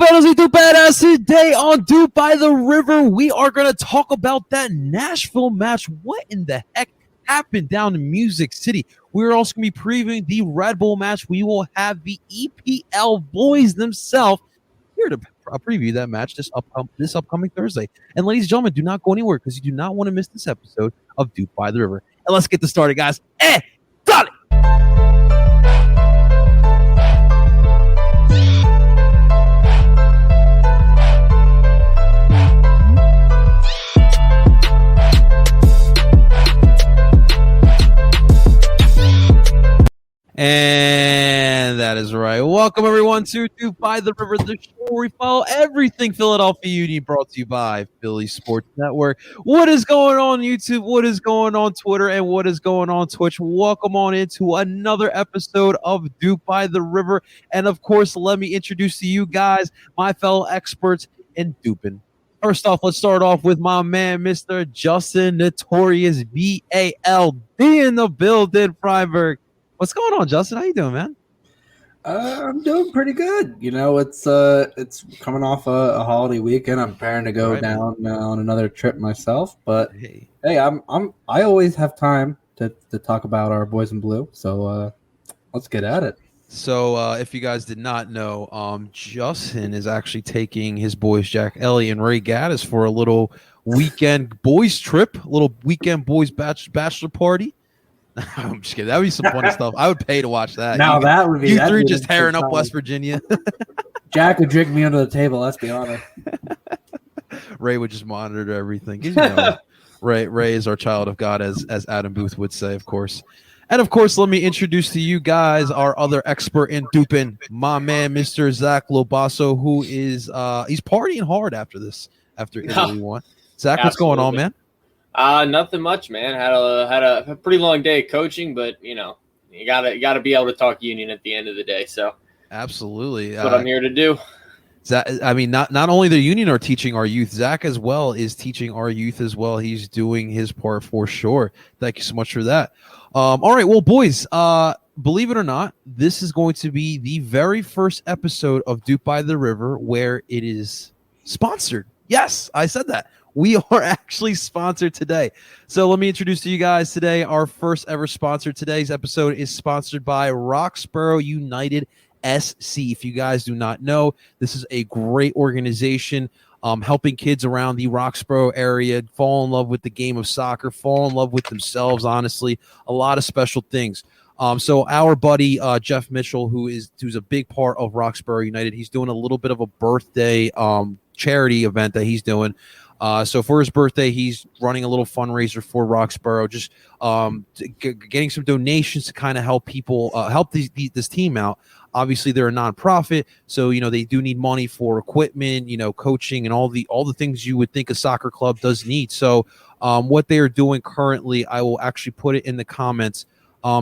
Badass today on Doop by the River. We are going to talk about that Nashville match. What in the heck happened down in Music City? We're also going to be previewing the Red Bull match. We will have the EPL boys themselves here to preview that match this upcoming Thursday. And ladies and gentlemen, do not go anywhere because you do not want to miss this episode of Doop by the River. And let's get this started, guys. Dale! And that is right. Welcome, everyone, to Doop by the River, the show where we follow everything Philadelphia Union, brought to you by Philly Sports Network. What is going on YouTube? What is going on Twitter? And what is going on Twitch? Welcome on into another episode of Doop by the River. And, of course, let me introduce to you guys my fellow experts in Doopin'. First off, let's start off with my man, Mr. Justin Notorious VALD in the building, Freiburg. What's going on, Justin? How you doing, man? I'm doing pretty good. You know, it's coming off a holiday weekend. I'm preparing to go down on another trip myself. But hey, I always have time to talk about our boys in blue. So let's get at it. So if you guys did not know, Justin is actually taking his boys Jack Ellie and Ray Gaddis for a little weekend boys trip, a little weekend boys bachelor party. I'm just kidding. That would be some funny stuff. I would pay to watch that. Now that would be you three just tearing up West Virginia. Jack would drink me under the table. Let's be honest. Ray would just monitor everything. You know, Ray is our child of God, as Adam Booth would say, of course. And of course, let me introduce to you guys our other expert in Doopin', my man, Mr. Zach Lobasso, who is he's partying hard after Italy won. Zach, what's going on, man? Nothing much, man. Had a pretty long day coaching, but you know, you gotta be able to talk Union at the end of the day. So absolutely, that's what I'm here to do. Zach, I mean, not only the Union are teaching our youth, Zach as well is teaching our youth as well. He's doing his part for sure. Thank you so much for that. All right, well, boys, believe it or not, this is going to be the very first episode of Doop by the River where it is sponsored. Yes, I said that. We are actually sponsored today. So let me introduce to you guys today our first ever sponsor. Today's episode is sponsored by Roxborough United SC. If you guys do not know, this is a great organization helping kids around the Roxborough area fall in love with the game of soccer, fall in love with themselves, honestly. A lot of special things. So our buddy Jeff Mitchell, who's a big part of Roxborough United, he's doing a little bit of a birthday charity event that he's doing. So for his birthday, he's running a little fundraiser for Roxborough, just getting some donations to kind of help people, help this team out. Obviously, they're a nonprofit, so you know they do need money for equipment, you know, coaching, and all the things you would think a soccer club does need. So, what they are doing currently, I will actually put it in the comments.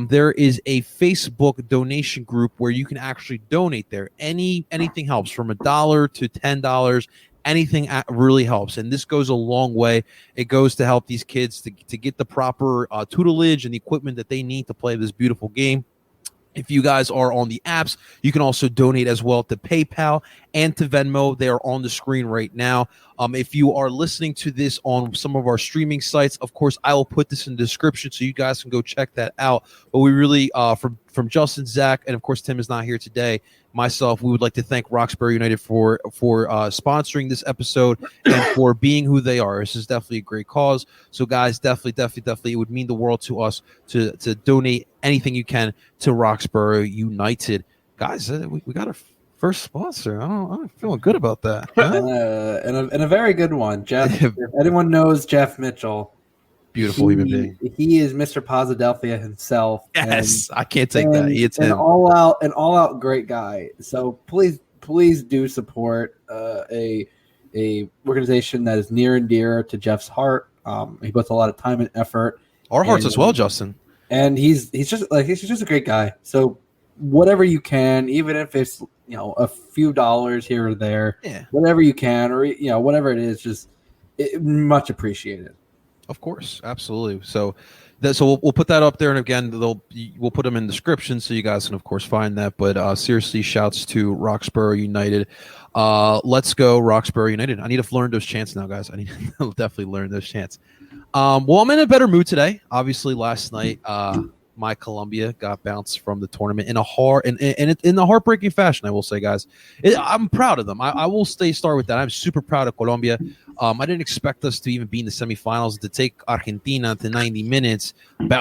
There is a Facebook donation group where you can actually donate there. Anything helps, from $1 to $10. Anything really helps, and this goes a long way. It goes to help these kids to get the proper tutelage and the equipment that they need to play this beautiful game. If you guys are on the apps, you can also donate as well to PayPal and to Venmo. They are on the screen right now. If you are listening to this on some of our streaming sites, of course, I will put this in the description so you guys can go check that out. But we really, from Justin, Zach, and of course, Tim is not here today, myself, we would like to thank Roxborough United for sponsoring this episode and for being who they are. This is definitely a great cause. So, guys, definitely, it would mean the world to us to donate anything you can to Roxborough United. Guys, we got a first sponsor. I'm feeling good about that. Huh? And a very good one, Jeff. If anyone knows Jeff Mitchell, beautiful human being. He is Mr. Posidelphia himself. Yes, I can't take that. It's an all out great guy. So please do support a organization that is near and dear to Jeff's heart. He puts a lot of time and effort. Our hearts as well, Justin. And he's just a great guy. So whatever you can, even if it's a few dollars here or there, whatever you can, or whatever it is, just much appreciated. Of course, absolutely. So we'll put that up there, and again, we'll put them in the description so you guys can of course find that. But seriously, shouts to Roxborough United. Let's go Roxborough United. I need to learn those chants now, guys. I need to definitely learn those chants. Well, I'm in a better mood today. Obviously, last night my Colombia got bounced from the tournament in a heartbreaking fashion. I will say, guys, I'm proud of them. I will start with that. I'm super proud of Colombia. I didn't expect us to even be in the semifinals, to take Argentina to 90 minutes,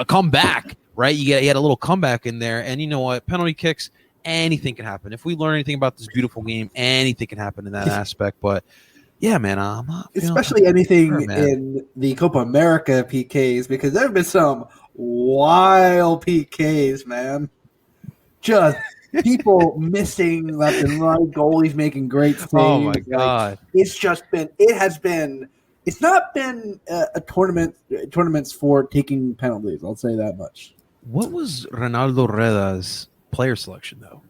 come back, right? You had a little comeback in there, and you know what? Penalty kicks, anything can happen. If we learn anything about this beautiful game, anything can happen in that aspect. But yeah, man, I'm not especially anything in the Copa America PKs, because there have been some wild PKs, man. Just people missing left and right, goalies making great saves. Oh my god! It's not been a tournaments for taking penalties. I'll say that much. What was Ronaldo Reda's player selection though?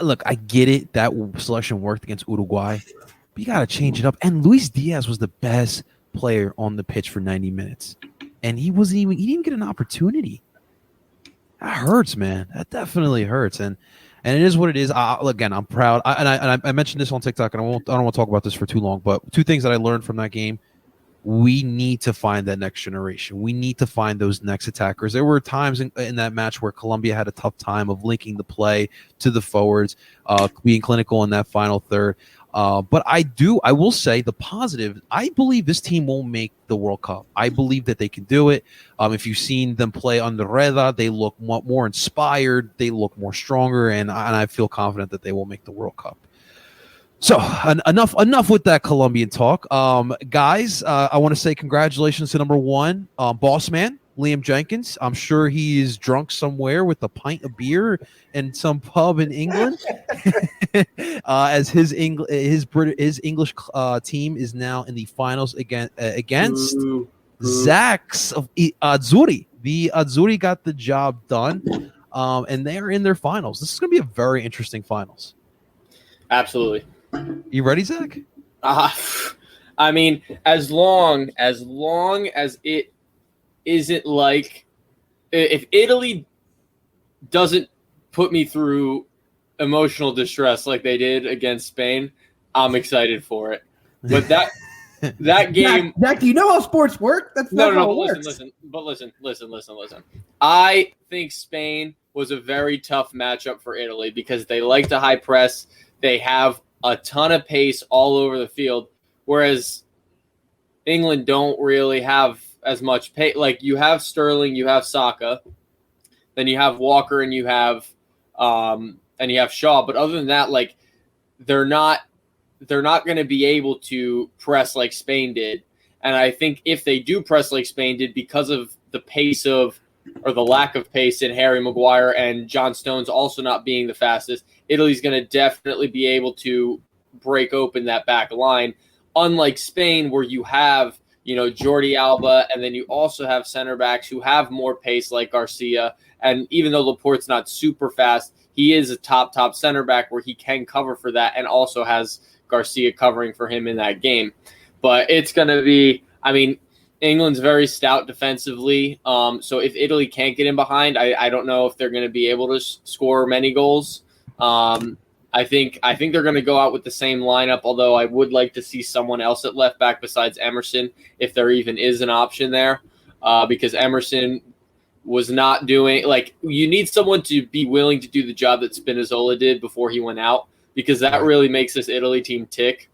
Look, I get it. That selection worked against Uruguay, but you got to change it up. And Luis Diaz was the best player on the pitch for 90 minutes, and he didn't get an opportunity. That hurts, man. That definitely hurts, and it is what it is. Again, I'm proud. I mentioned this on TikTok, and I don't want to talk about this for too long. But two things that I learned from that game: we need to find that next generation. We need to find those next attackers. There were times in that match where Colombia had a tough time of linking the play to the forwards, being clinical in that final third. But I will say the positive. I believe this team will make the World Cup. I believe that they can do it. If you've seen them play under Reda, they look more inspired. They look more stronger, and I feel confident that they will make the World Cup. So enough with that Colombian talk. Guys, I want to say congratulations to number one, boss man, Liam Jenkins. I'm sure he is drunk somewhere with a pint of beer in some pub in England, as his English team is now in the finals against Zach's of Azzurri. The Azzurri got the job done, and they are in their finals. This is going to be a very interesting finals. Absolutely. You ready, Zach? I mean, as long as it isn't like, if Italy doesn't put me through emotional distress like they did against Spain, I'm excited for it. But that game, Zach, do you know how sports work? That's not how it works. Listen. I think Spain was a very tough matchup for Italy because they like to high press. They have a ton of pace all over the field, whereas England don't really have as much pace. Like, you have Sterling, you have Saka, then you have Walker, and you have Shaw. But other than that, like, they're not going to be able to press like Spain did. And I think if they do press like Spain did, because of the pace or the lack of pace in Harry Maguire and John Stones also not being the fastest, Italy's going to definitely be able to break open that back line. Unlike Spain, where you have, Jordi Alba, and then you also have center backs who have more pace like Garcia. And even though Laporte's not super fast, he is a top center back where he can cover for that, and also has Garcia covering for him in that game. But it's going to be, England's very stout defensively. So if Italy can't get in behind, I don't know if they're going to be able to score many goals. I think they're going to go out with the same lineup, although I would like to see someone else at left back besides Emerson, if there even is an option there, because Emerson was not doing, you need someone to be willing to do the job that Spinazzola did before he went out, because that really makes this Italy team tick.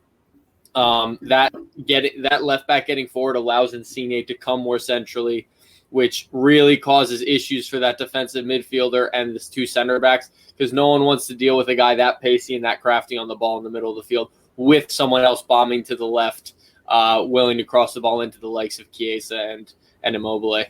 That left back getting forward allows Insigne to come more centrally, which really causes issues for that defensive midfielder and the two center backs, because no one wants to deal with a guy that pacey and that crafty on the ball in the middle of the field with someone else bombing to the left, willing to cross the ball into the likes of Chiesa and Immobile.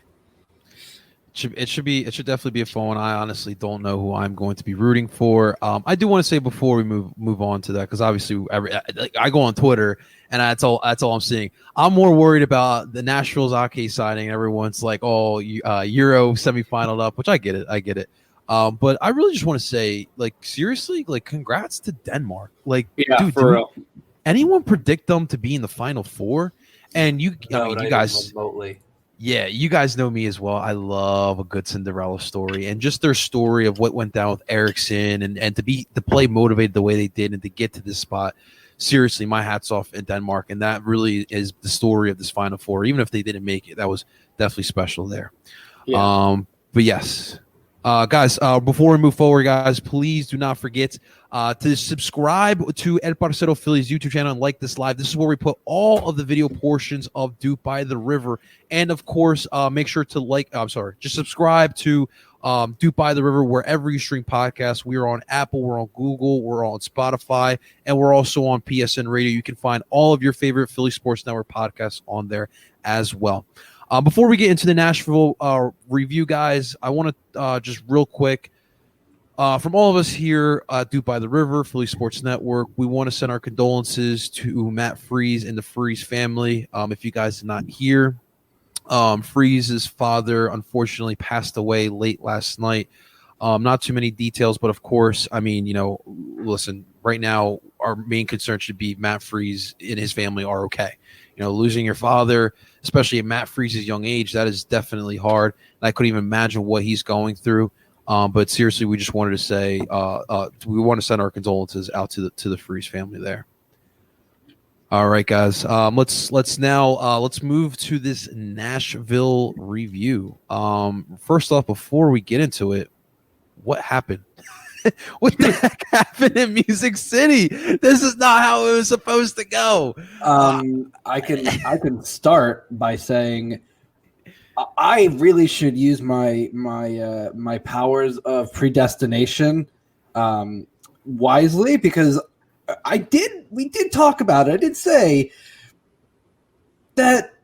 It should definitely be a fun one. I honestly don't know who I'm going to be rooting for. I do want to say before we move on to that, because obviously I go on Twitter and that's all I'm seeing. I'm more worried about the Nashville's Ake signing. Everyone's like, "Oh, Euro semifinal up," which I get it. But I really just want to say, seriously, congrats to Denmark. Dude, for real. Anyone predict them to be in the Final Four? And you guys, remotely. Yeah, you guys know me as well. I love a good Cinderella story, and just their story of what went down with Eriksson, and to play motivated the way they did and to get to this spot. Seriously, my hat's off in Denmark, and that really is the story of this Final Four. Even if they didn't make it, that was definitely special there. Yeah. But yes, guys, before we move forward, guys, please do not forget to subscribe to El Parcero Phillies YouTube channel and like this live. This is where we put all of the video portions of DOOP by the River. And of course, make sure to just subscribe to DOOP by the River wherever you stream podcasts. We are on Apple, we're on Google, we're on Spotify, and we're also on PSN Radio. You can find all of your favorite Philly Sports Network podcasts on there as well. Before we get into the Nashville review, guys, I want to just real quick, from all of us here at DOOP by the River, Philly Sports Network, we want to send our condolences to Matt Freese and the Freese family. If you guys did not hear, Freese's father unfortunately passed away late last night. Not too many details, but of course, I mean, listen, right now, our main concern should be Matt Freese and his family are okay. Losing your father, especially at Matt Freese's young age, that is definitely hard. And I couldn't even imagine what he's going through. But seriously, we just wanted to say we want to send our condolences out to the Freese family there. All right, guys. Let's move to this Nashville review. First off, before we get into it, what happened? What the heck happened in Music City? This is not how it was supposed to go. I can start by saying I really should use my powers of predestination wisely, because we did talk about it. I did say that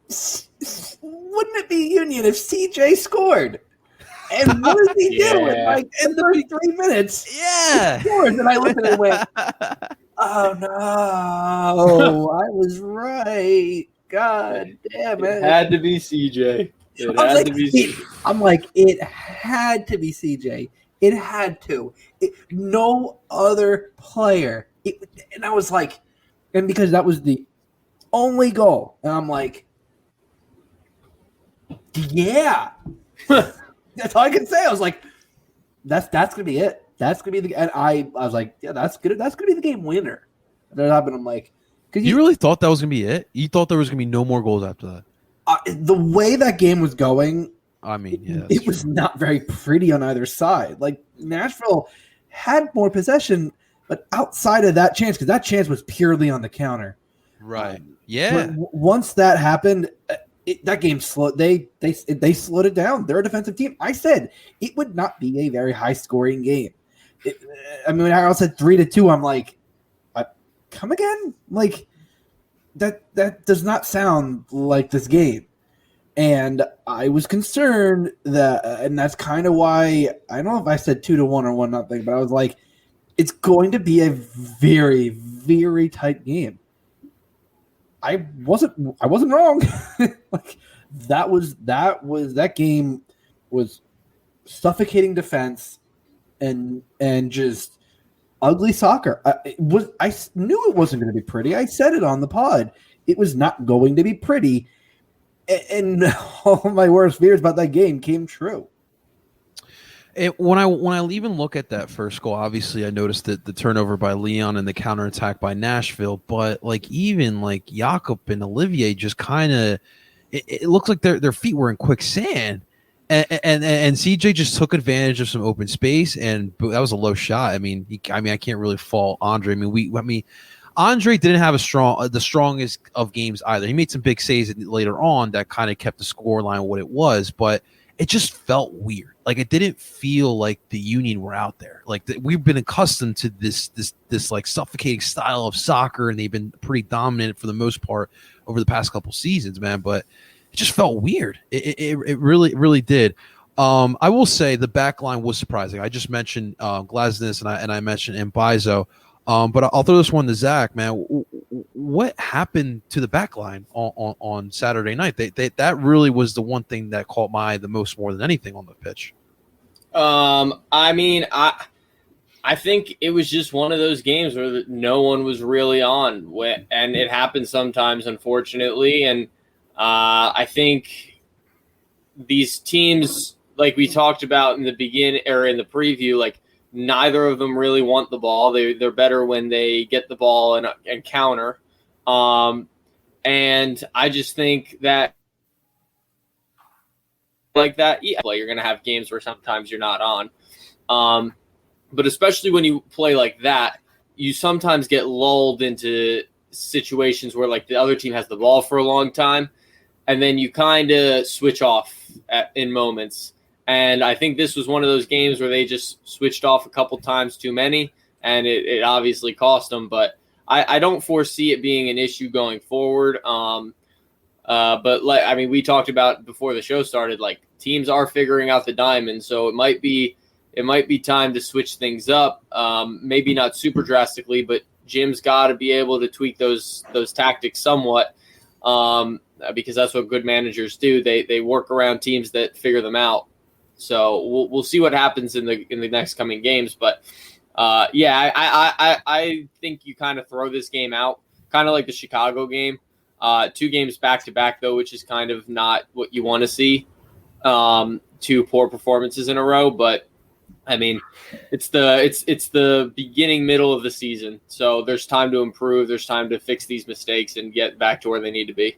wouldn't it be Union if CJ scored? And what does he do in in the first 3 minutes? Yeah. He scores, and I looked at it and went, oh no, I was right. God damn it. It had to be CJ. I'm like, it had to be CJ. It had to. No other player. And I was like, and because that was the only goal. And I'm like, yeah. That's all I can say. I was like, that's gonna be it. That's gonna be and I was like, yeah, that's gonna be the game winner. And then I'm like, you really thought that was gonna be it? You thought there was gonna be no more goals after that? The way that game was going, I mean, yeah, it was not very pretty on either side. Like Nashville had more possession, but outside of that chance, because that chance was purely on the counter. Right. Yeah. Once that happened, that game slowed. They slowed it down. They're a defensive team. I said it would not be a very high scoring game. When I said 3-2, I'm like, come again? Like that does not sound like this game. And I was concerned that, and that's kind of why I don't know if I said 2-1 or 1-0, but I was like, it's going to be a very, very tight game. I wasn't wrong. Like that game was suffocating defense and just ugly soccer. I knew it wasn't going to be pretty. I said it on the pod. It was not going to be pretty, and all my worst fears about that game came true. When I even look at that first goal, obviously I noticed that the turnover by Leon and the counterattack by Nashville, but even Jakob and Olivier just kind of it looks like their feet were in quicksand, and CJ just took advantage of some open space, and that was a low shot. I mean I can't really fault Andre. Andre didn't have the strongest of games either. He made some big saves later on that kind of kept the score line what it was, but it just felt weird. Like it didn't feel like the Union were out there. We've been accustomed to this suffocating style of soccer, and they've been pretty dominant for the most part over the past couple seasons, man. But it just felt weird. It really, really did. I will say the back line was surprising. I just mentioned Glasnes and I mentioned Mbaizo. But I'll throw this one to Zach, man. What happened to the back line on Saturday night? That really was the one thing that caught my eye the most, more than anything on the pitch. I I think it was just one of those games where no one was really on, and it happens sometimes, unfortunately. And I think these teams, like we talked about in the beginning or in the preview, like neither of them really want the ball. They're better when they get the ball and counter. And I just think that like that, yeah, you're going to have games where sometimes you're not on. But especially when you play like that, you sometimes get lulled into situations where like the other team has the ball for a long time, and then you kind of switch off in moments. And I think this was one of those games where they just switched off a couple times too many, and it obviously cost them. But I don't foresee it being an issue going forward. But we talked about before the show started, like teams are figuring out the diamond, so it might be time to switch things up. Maybe not super drastically, but Jim's got to be able to tweak those tactics somewhat, because that's what good managers do. They work around teams that figure them out. So we'll see what happens in the next coming games. But I think you kind of throw this game out, kind of like the Chicago game. 2 games back to back though, which is kind of not what you want to see. 2 poor performances in a row, but I mean, it's the beginning, middle of the season, so there's time to improve. There's time to fix these mistakes and get back to where they need to be.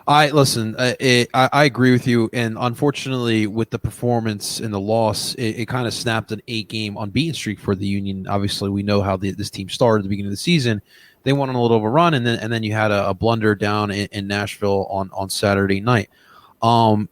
I agree with you, and unfortunately, with the performance and the loss, it kind of snapped an 8-game unbeaten streak for the Union. Obviously, we know how this team started at the beginning of the season. They went on a little of a run, and then you had a blunder down in Nashville on Saturday night. I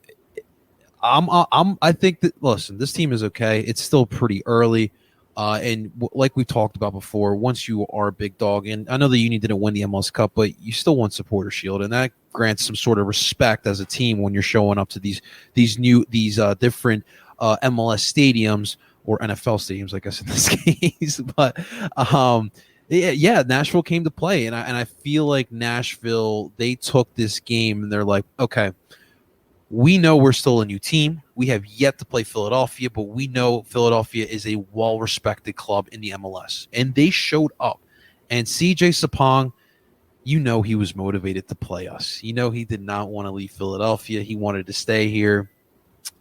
think that, listen, this team is okay. It's still pretty early. Like we talked about before, once you are a big dog, and I know the Union didn't win the MLS Cup, but you still won Supporter Shield, and that grants some sort of respect as a team when you're showing up to these different MLS stadiums or NFL stadiums, I guess in this case. But Nashville came to play, and I feel like Nashville, they took this game and they're like, okay, we know we're still a new team. We have yet to play Philadelphia, but we know Philadelphia is a well-respected club in the MLS. And they showed up. And CJ Sapong, you know he was motivated to play us. You know he did not want to leave Philadelphia. He wanted to stay here.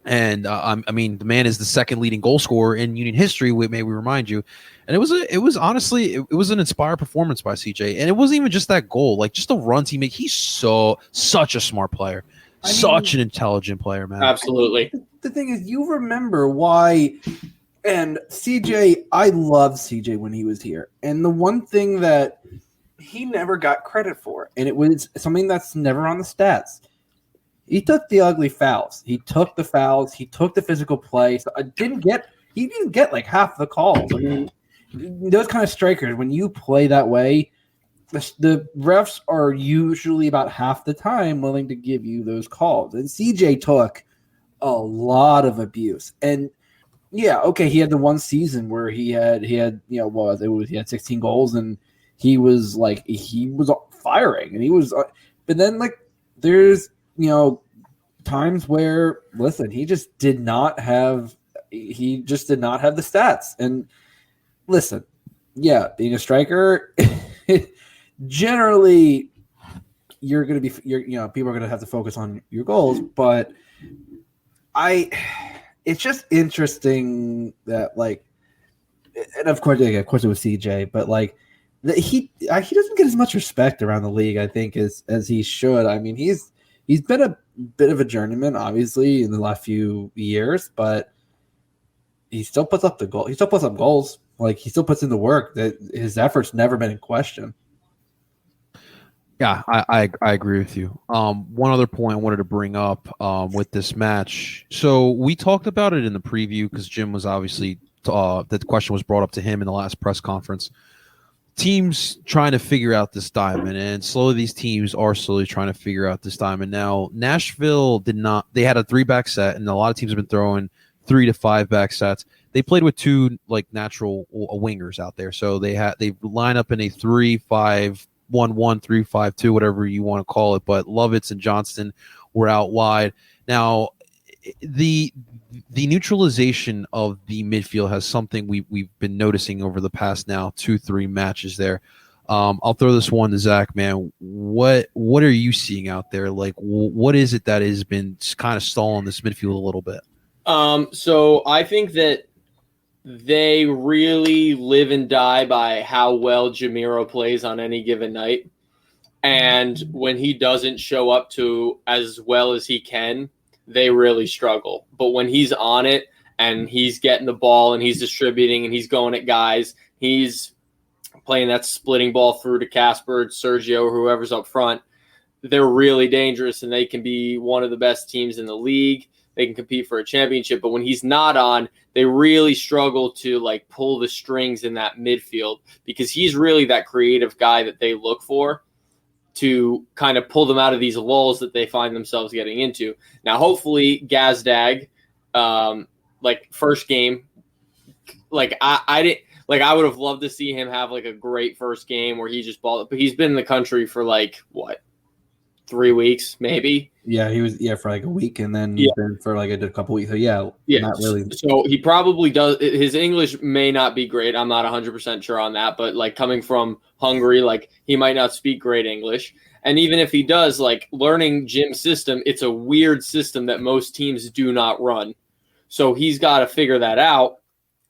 And, the man is the second leading goal scorer in Union history, may we remind you. And it was honestly an inspired performance by CJ. And it wasn't even just that goal. Like, just the runs he made. He's such a smart player. Such an intelligent player, man. Absolutely. The thing is, you remember why, and CJ, I loved CJ when he was here. And the one thing that he never got credit for, and it was something that's never on the stats, he took the ugly fouls. He took the fouls. He took the physical play. So he didn't get like half the calls. I mean, those kind of strikers, when you play that way, the refs are usually about half the time willing to give you those calls. And CJ took a lot of abuse. And yeah, okay, he had the one season where he had 16 goals, and he was firing, and he was but then like there's times where, listen, he just did not have the stats. And listen, yeah, being a striker generally, people are going to have to focus on your goals, but it's just interesting that, like, and of course it was CJ, but like he doesn't get as much respect around the league, I think, as he should. I mean, he's been a bit of a journeyman, obviously, in the last few years, but he still puts up the goal. He still puts up goals. Like, he still puts in the work. That his effort's never been in question. Yeah, I agree with you. One other point I wanted to bring up with this match. So we talked about it in the preview because Jim was obviously the question was brought up to him in the last press conference. Teams trying to figure out this diamond, and slowly these teams are slowly trying to figure out this diamond. Now, Nashville did not. They had a 3-back set, and a lot of teams have been throwing 3 to 5 back sets. They played with 2 like natural wingers out there, so they line up in a 3-5. 1-1, 3-5-2, whatever you want to call it, but Lovitz and Johnston were out wide. Now, the the neutralization of the midfield has something we've been noticing over the past now 2-3 matches there. I'll throw this one to Zach, man. What are you seeing out there? Like, what is it that has been kind of stalling this midfield a little bit? So I think that they really live and die by how well Jamiro plays on any given night. And when he doesn't show up to as well as he can, they really struggle. But when he's on it and he's getting the ball and he's distributing and he's going at guys, he's playing that splitting ball through to Casper, Sergio, or whoever's up front, they're really dangerous and they can be one of the best teams in the league. They can compete for a championship. But when he's not on, they really struggle to like pull the strings in that midfield because he's really that creative guy that they look for to kind of pull them out of these lulls that they find themselves getting into. Now, hopefully, Gazdag, like first game, like I didn't like I would have loved to see him have like a great first game where he just balled, but he's been in the country for like what, 3 weeks maybe. Yeah, he was for like a week, and then been for like a couple weeks. So not really. So he probably does. His English may not be great. I'm not 100% sure on that, but like coming from Hungary, like he might not speak great English. And even if he does, like learning Jim's system, it's a weird system that most teams do not run. So he's got to figure that out,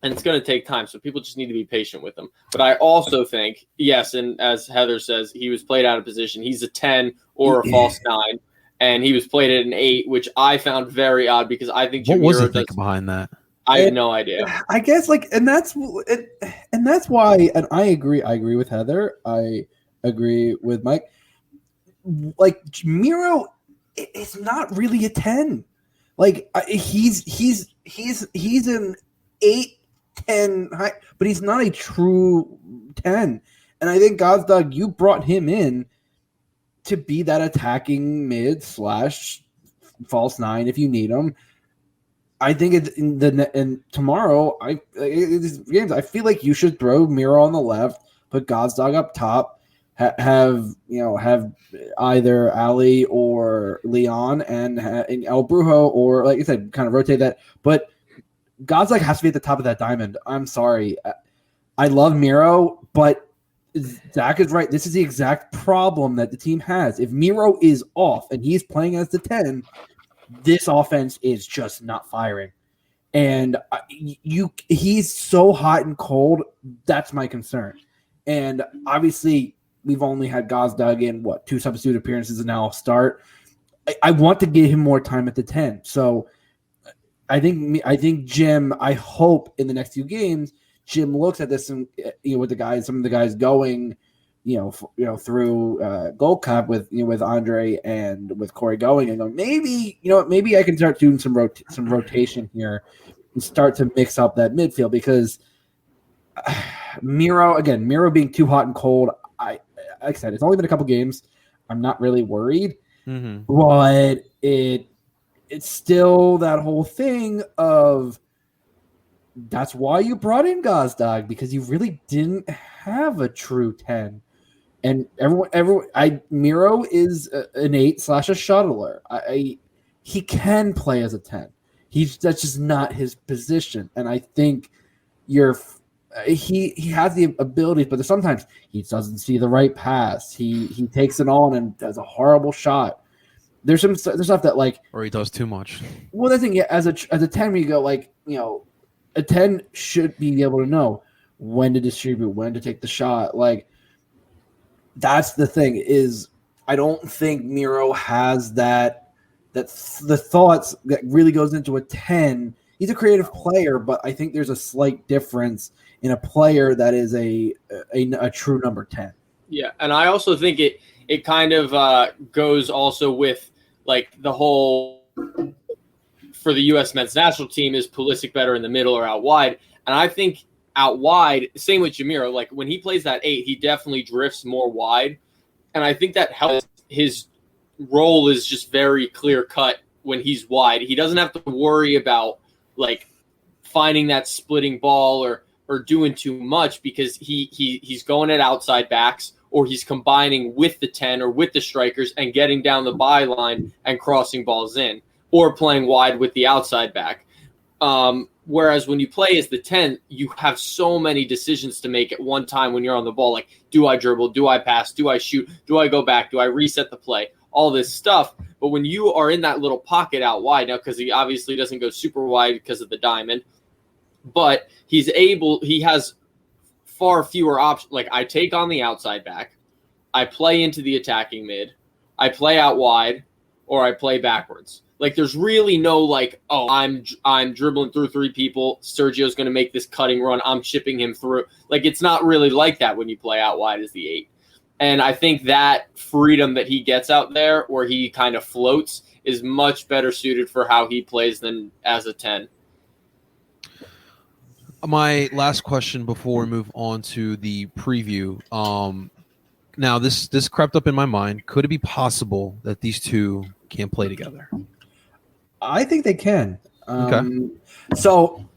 and it's going to take time. So people just need to be patient with him. But I also think, yes, and as Heather says, he was played out of position. He's a 10 or a false 9. And he was played at an 8, which I found very odd because I think Jamiro, what was the thinking behind that? I have no idea. I guess and that's why, and I agree with Heather. I agree with Mike. Like Miro is not really a 10. Like he's an 8, 10 high, but he's not a true 10. And I think Gazdag, you brought him in to be that attacking mid / false 9 if you need him. I think in tomorrow, these games, I feel like you should throw Miro on the left, put Gazdag up top, have either Ali or Leon and El Brujo, or like I said, kind of rotate that. But Gazdag has to be at the top of that diamond. I'm sorry, I love Miro, but Zach is right. This is the exact problem that the team has. If Miro is off and he's playing as the 10, this offense is just not firing. And he's so hot and cold. That's my concern. And obviously, we've only had Gazdag in 2 substitute appearances and now I'll start. I want to give him more time at the 10. So I think Jim, I hope in the next few games, Jim looks at this and with some of the guys going, through Gold Cup with Andre and with Corey going and go, maybe I can start doing some rotation here and start to mix up that midfield because Miro being too hot and cold. Like I said, it's only been a couple games. I'm not really worried, but it's still that whole thing of. That's why you brought in Gazdag, because you really didn't have a true 10. And Miro is an 8 / a shuttler. He can play as a 10. That's just not his position. And I think he has the abilities, but sometimes he doesn't see the right pass. He takes it on and does a horrible shot. There's stuff that or he does too much. Well, the thing as a 10, we go a 10 should be able to know when to distribute, when to take the shot. Like, that's the thing is I don't think Miro has the thoughts that really goes into a 10. He's a creative player, but I think there's a slight difference in a player that is a true number 10. Yeah, and I also think it kind of goes also with like the whole for the U.S. men's national team is Pulisic better in the middle or out wide, and I think out wide, same with Jamiro. Like when he plays that 8, he definitely drifts more wide, and I think that helps. His role is just very clear cut when he's wide. He doesn't have to worry about like finding that splitting ball or doing too much because he's going at outside backs or he's combining with the 10 or with the strikers and getting down the byline and crossing balls in or playing wide with the outside back. Whereas when you play as the 10, you have so many decisions to make at one time when you're on the ball. Like, do I dribble? Do I pass? Do I shoot? Do I go back? Do I reset the play? All this stuff. But when you are in that little pocket out wide now, because he obviously doesn't go super wide because of the diamond, but he has far fewer options. Like, I take on the outside back, I play into the attacking mid, I play out wide, or I play backwards. Like, there's really no, like, oh, I'm dribbling through 3 people. Sergio's going to make this cutting run. I'm chipping him through. Like, it's not really like that when you play out wide as the 8. And I think that freedom that he gets out there where he kind of floats is much better suited for how he plays than as a 10. My last question before we move on to the preview. Now, this crept up in my mind. Could it be possible that these two can play together? I think they can. Okay. So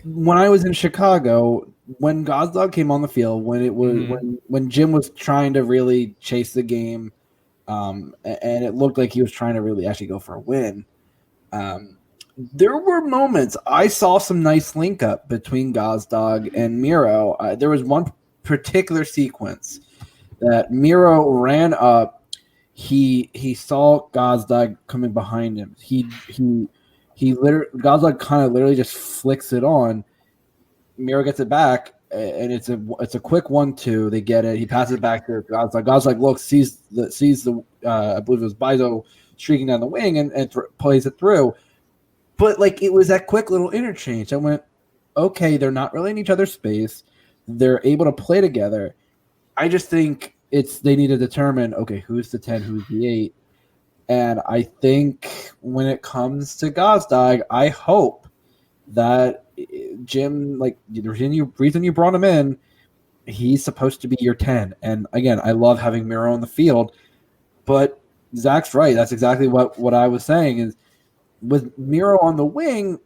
when I was in Chicago, when Gazdag came on the field, when it was when Jim was trying to really chase the game, and it looked like he was trying to really actually go for a win, there were moments I saw some nice link up between Gazdag and Miro. There was one particular sequence that Miro ran up. He saw Gazdag coming behind him. Gazdag kind of literally just flicks it on. Miro gets it back, and it's a quick 1-2. They get it. He passes it back to Gazdag. Gazdag looks, sees the I believe it was Bizo streaking down the wing and plays it through. But like, it was that quick little interchange. I went, okay, they're not really in each other's space. They're able to play together. I just think they need to determine, okay, who's the 10, who's the 8. And I think when it comes to Gazdag, I hope that Jim, like, the reason you brought him in, he's supposed to be your 10. And again, I love having Miro on the field, but Zach's right. That's exactly what I was saying is with Miro on the wing,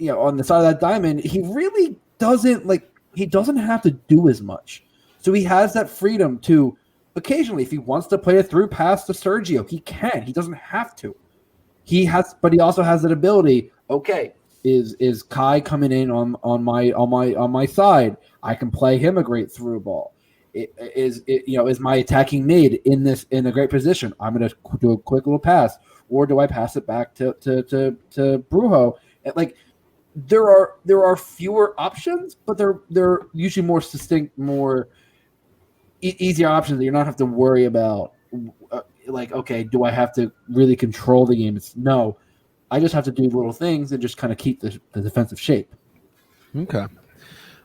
on the side of that diamond, he really doesn't have to do as much. So he has that freedom to occasionally, if he wants to play a through pass to Sergio, he can. He doesn't have to. But he also has that ability. Okay, is Kai coming in on my side? I can play him a great through ball. Is my attacking mid in a great position? I'm going to do a quick little pass, or do I pass it back to Brujo? Like, there are fewer options, but they're usually more succinct, more easier options that you're not have to worry about. Like, okay, do I have to really control the game? No, I just have to do little things and just kind of keep the defensive shape. Okay. All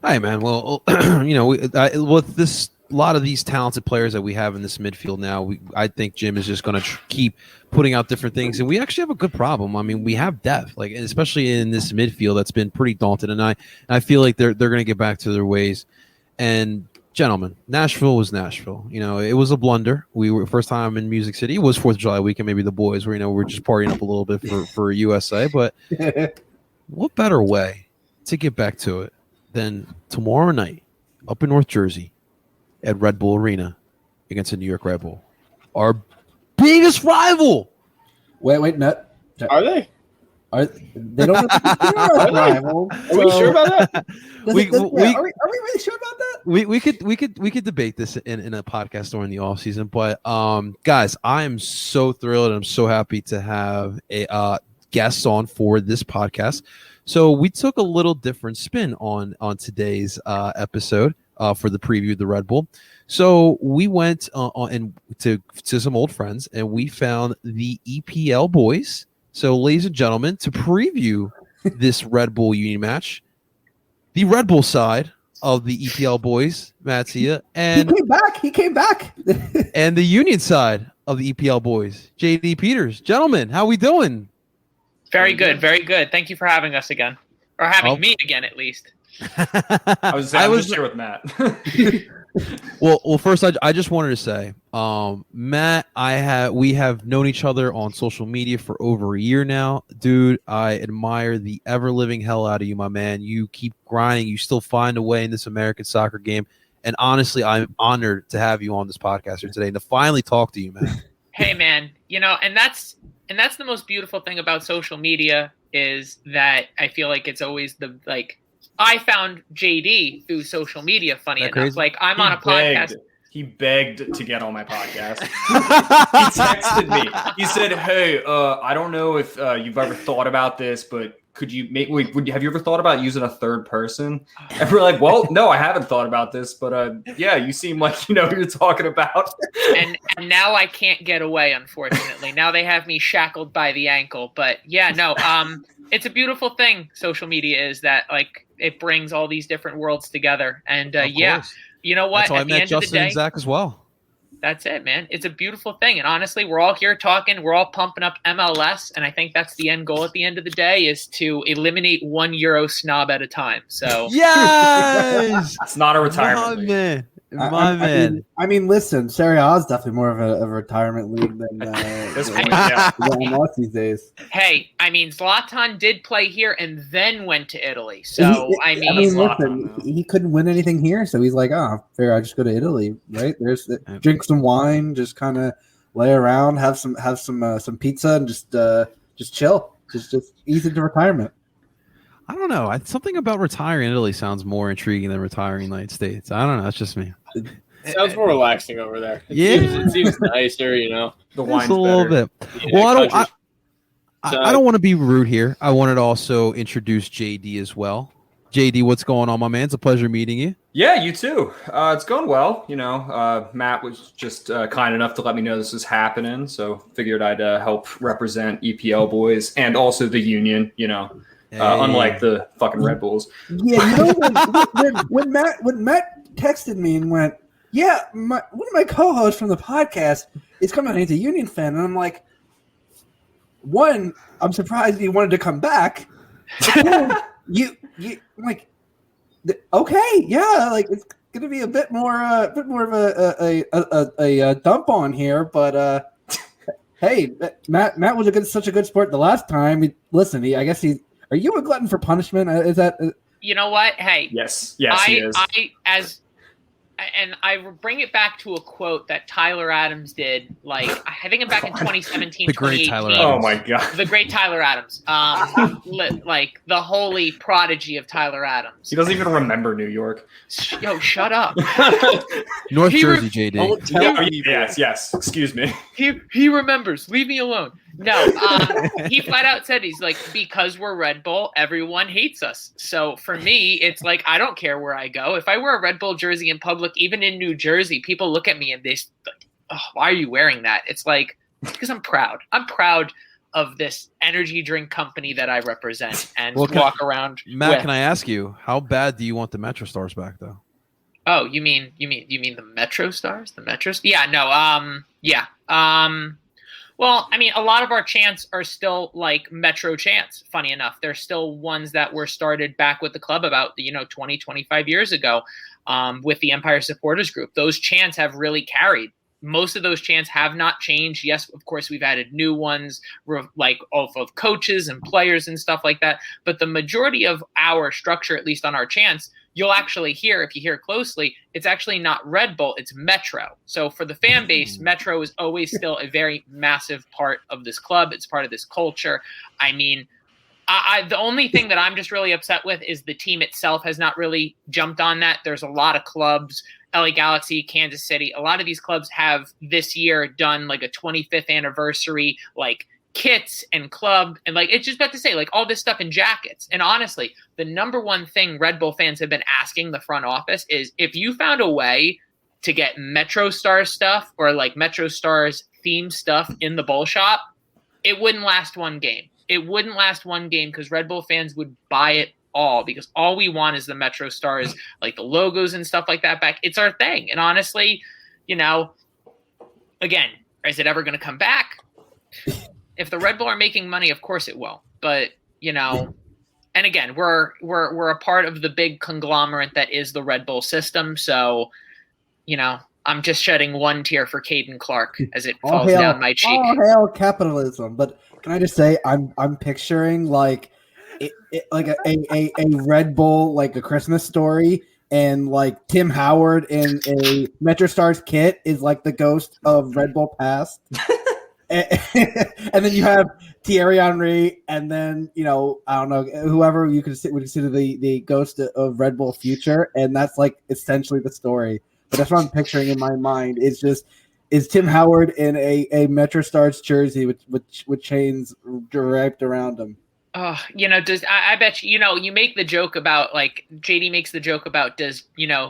right, man. Well, with this, a lot of these talented players that we have in this midfield now, I think Jim is just going to keep putting out different things, and we actually have a good problem. I mean, we have depth, like, especially in this midfield that's been pretty daunting, and I feel like they're going to get back to their ways. And gentlemen, Nashville was Nashville. It was a blunder. We were first time in Music City. It was 4th of July weekend. Maybe the boys were, we're just partying up a little bit for USA. But what better way to get back to it than tomorrow night up in North Jersey at Red Bull Arena against the New York Red Bull, our biggest rival. Wait, no. Are they? They don't have a rival. Are we sure about that? Are we really sure about that? We could debate this in a podcast during the off season, but guys, I am so thrilled and I'm so happy to have a guest on for this podcast. So we took a little different spin on today's episode for the preview of the Red Bull. So we went to some old friends and we found the EPL boys. So, ladies and gentlemen, to preview this Red Bull Union match, the Red Bull side of the EPL boys, Mattia, and he came back, and the Union side of the EPL boys, JD Peters. Gentlemen, how we doing? Very good. Thank you for having us again, or having me again, at least. I was just here with Matt. Well, first, I just wanted to say, Matt, we have known each other on social media for over a year now. Dude, I admire the ever-living hell out of you, my man. You keep grinding. You still find a way in this American soccer game. And honestly, I'm honored to have you on this podcast here today and to finally talk to you, man. Hey, man, and that's the most beautiful thing about social media is that I feel like it's always I found JD through social media. Funny enough, crazy? like I'm on a podcast. He begged to get on my podcast. He texted me. He said, "Hey, I don't know if you've ever thought about this, but could you have you ever thought about using a third person?" And we're like, "Well, no, I haven't thought about this, but yeah, you seem like you know what you're talking about." And now I can't get away, unfortunately. Now they have me shackled by the ankle. But yeah, no, it's a beautiful thing. Social media is that like it brings all these different worlds together, and yeah. You know what? That's how I met Justin and Zach as well. That's it, man. It's a beautiful thing. And honestly, we're all here talking. We're all pumping up MLS. And I think that's the end goal at the end of the day is to eliminate 1 Euro snob at a time. So yes, it's not a retirement league. My man. I mean, listen, Serie A is definitely more of a retirement league than MLS these days. Hey, I mean, Zlatan did play here and then went to Italy. So, listen, he couldn't win anything here. So he's like, oh, fair, I just go to Italy, right? Drink some wine, just kind of lay around, have some pizza, and just chill. Just ease into retirement. I don't know. Something about retiring in Italy sounds more intriguing than retiring in the United States. I don't know. That's just me. It sounds more relaxing over there. It seems nicer, you know. The wine's a little better. bit. Well, I don't want to be rude here. I wanted to also introduce JD as well. JD, what's going on, my man? It's a pleasure meeting you. Yeah, you too. It's going well. You know, Matt was just kind enough to let me know this was happening, so figured I'd help represent EPL boys and also the union. You know. Unlike the fucking Red Bulls. Yeah, you know when Matt texted me and went, "Yeah, one of my co-hosts from the podcast is coming out. He's a Union fan," and I'm like, one, I'm surprised he wanted to come back. you like, okay, yeah, like it's gonna be a bit more of a dump on here, but hey, Matt was such a good sport the last time. Listen, I guess he. Are you a glutton for punishment? Is that? You know what? Hey. Yes, he is. I bring it back to a quote that Tyler Adams did. Like I think back in 2017, the great Tyler Adams. Oh my god, the great Tyler Adams. Like the holy prodigy of Tyler Adams. He doesn't even remember New York. Yo, shut up. North Jersey, JD. Yes. Excuse me. He remembers. Leave me alone. No, he flat out said he's like, because we're Red Bull, everyone hates us. So for me, it's like I don't care where I go. If I wear a Red Bull jersey in public, even in New Jersey, people look at me and they, why are you wearing that? It's like because I'm proud. I'm proud of this energy drink company that I represent and walk around. Matt, can I ask you, how bad do you want the Metro Stars back though? Oh, you mean the Metro Stars? The Metros? Yeah, no. Yeah. Well, I mean, a lot of our chants are still like Metro chants, funny enough. They're still ones that were started back with the club about, 20, 25 years ago with the Empire Supporters Group. Those chants have really carried. Most of those chants have not changed. Yes, of course, we've added new ones, like off of coaches and players and stuff like that. But the majority of our structure, at least on our chants, you'll actually hear, if you hear closely, it's actually not Red Bull, it's Metro. So for the fan base, Metro is always still a very massive part of this club. It's part of this culture. I mean, the only thing that I'm just really upset with is the team itself has not really jumped on that. There's a lot of clubs, LA Galaxy, Kansas City. A lot of these clubs have this year done like a 25th anniversary, like kits and club. And like, it's just about to say like all this stuff in jackets. And honestly, the number one thing Red Bull fans have been asking the front office is if you found a way to get Metro Stars stuff or like Metro Stars themed stuff in the Bull Shop, it wouldn't last one game. It wouldn't last one game because Red Bull fans would buy it all because all we want is the Metro Stars, like the logos and stuff like that back. It's our thing. And honestly, again, is it ever going to come back? If the Red Bull are making money, of course it will. But, and again, we're a part of the big conglomerate that is the Red Bull system. So, I'm just shedding one tear for Caden Clark as it falls down my cheek. All hail capitalism. But can I just say, I'm picturing like like a Red Bull, like a Christmas story, and like Tim Howard in a Metro Stars kit is like the ghost of Red Bull past. and then you have Thierry Henry, and then I don't know whoever you would consider the ghost of Red Bull future, and that's like essentially the story. But that's what I'm picturing in my mind. Is Tim Howard in a Metro Stars jersey with chains draped around him. I bet you make the joke about like JD makes the joke about does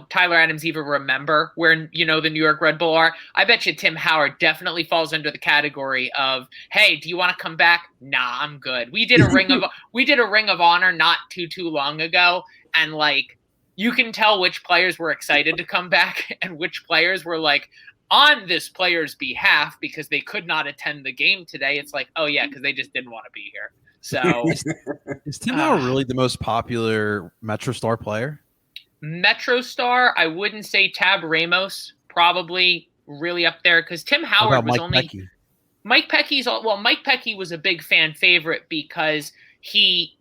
Tyler Adams even remember where the New York Red Bull are? I bet you Tim Howard definitely falls under the category of, hey, do you want to come back? Nah, I'm good. We did a ring of honor not too long ago, and like you can tell which players were excited to come back and which players were like on this player's behalf because they could not attend the game today. It's like, oh yeah, because they just didn't want to be here. So is Tim Howard really the most popular MetroStar player? MetroStar, I wouldn't say Tab Ramos, probably really up there because Tim Howard was only Mike Peckey's. Well, Mike Peckey was a big fan favorite because he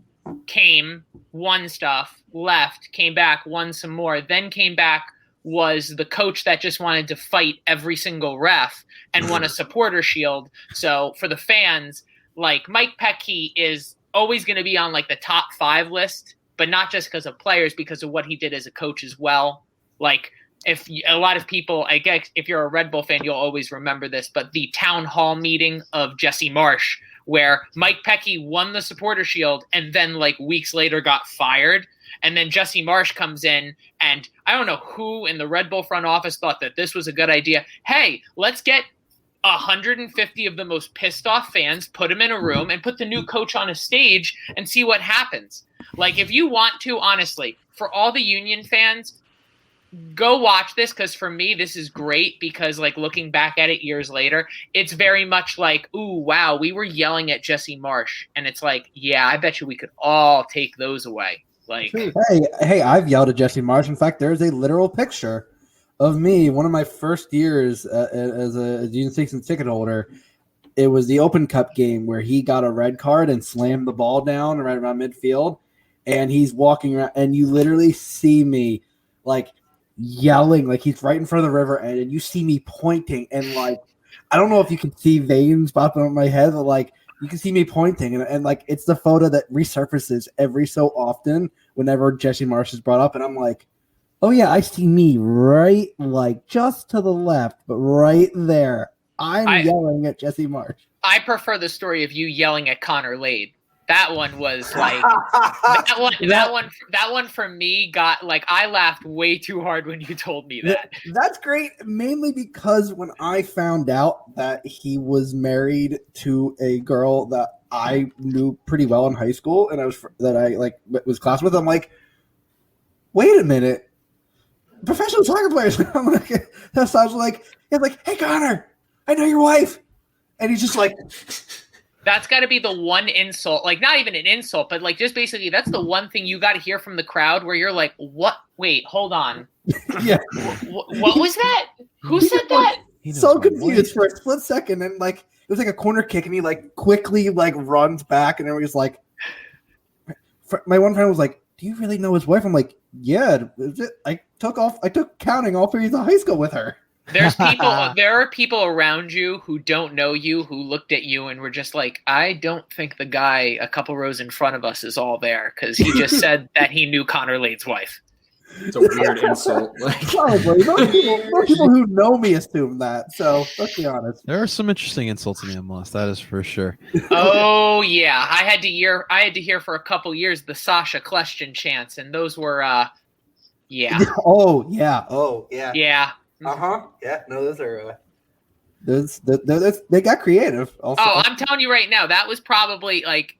came, won stuff, left, came back, won some more, then came back, was the coach that just wanted to fight every single ref and won a supporter shield. So for the fans, like Mike Peckey is always going to be on like the top 5 list, but not just because of players, because of what he did as a coach as well. Like if a lot of people, I guess, if you're a Red Bull fan, you'll always remember this, but the town hall meeting of Jesse Marsh, where Mike Peckey won the supporter shield and then like weeks later got fired. And then Jesse Marsh comes in, and I don't know who in the Red Bull front office thought that this was a good idea. Hey, let's get 150 of the most pissed off fans, put them in a room, and put the new coach on a stage and see what happens. Like, if you want to, honestly, for all the Union fans, go watch this, because for me, this is great because, like, looking back at it years later, it's very much like, ooh, wow, we were yelling at Jesse Marsh. And it's like, yeah, I bet you we could all take those away. Like, hey, I've yelled at Jesse Marsh. In fact, there's a literal picture of me, one of my first years as a Union season ticket holder. It was the Open Cup game where he got a red card and slammed the ball down right around midfield, and he's walking around, and you literally see me like yelling, like he's right in front of the river, and you see me pointing, and like I don't know if you can see veins popping on my head, but like you can see me pointing, and like it's the photo that resurfaces every so often whenever Jesse Marsh is brought up, and I'm like, oh yeah, I see me right, like just to the left, but right there. I'm yelling at Jesse Marsh. I prefer the story of you yelling at Connor Lade. That one was like that one for me got like I laughed way too hard when you told me that. That's great, mainly because when I found out that he was married to a girl that I knew pretty well in high school, and I was class with, I'm like, wait a minute. Professional soccer players. I'm like, that sounds like, it's like, hey Connor, I know your wife. And he's just like, that's got to be the one insult, like not even an insult, but like just basically that's the one thing you got to hear from the crowd where you're like, what? Wait, hold on. Yeah. What was that? Who said that? So confused for a split second. And like, it was like a corner kick, and he like quickly like runs back, and everybody's like, my one friend was like, do you really know his wife? I'm like, yeah, I took counting all 3 years of high school with her. There are people around you who don't know you, who looked at you and were just like, I don't think the guy a couple rows in front of us is all there because he just said that he knew Connor Lade's wife. It's a weird insult. Probably. Most people who know me assume that. So let's be honest. There are some interesting insults in the MLS. That is for sure. Oh yeah, I had to hear for a couple years the Sasha question chants, and those were, yeah. Oh yeah. Yeah. Yeah. No, those are. They got creative. Also. Oh, I'm telling you right now, that was probably like.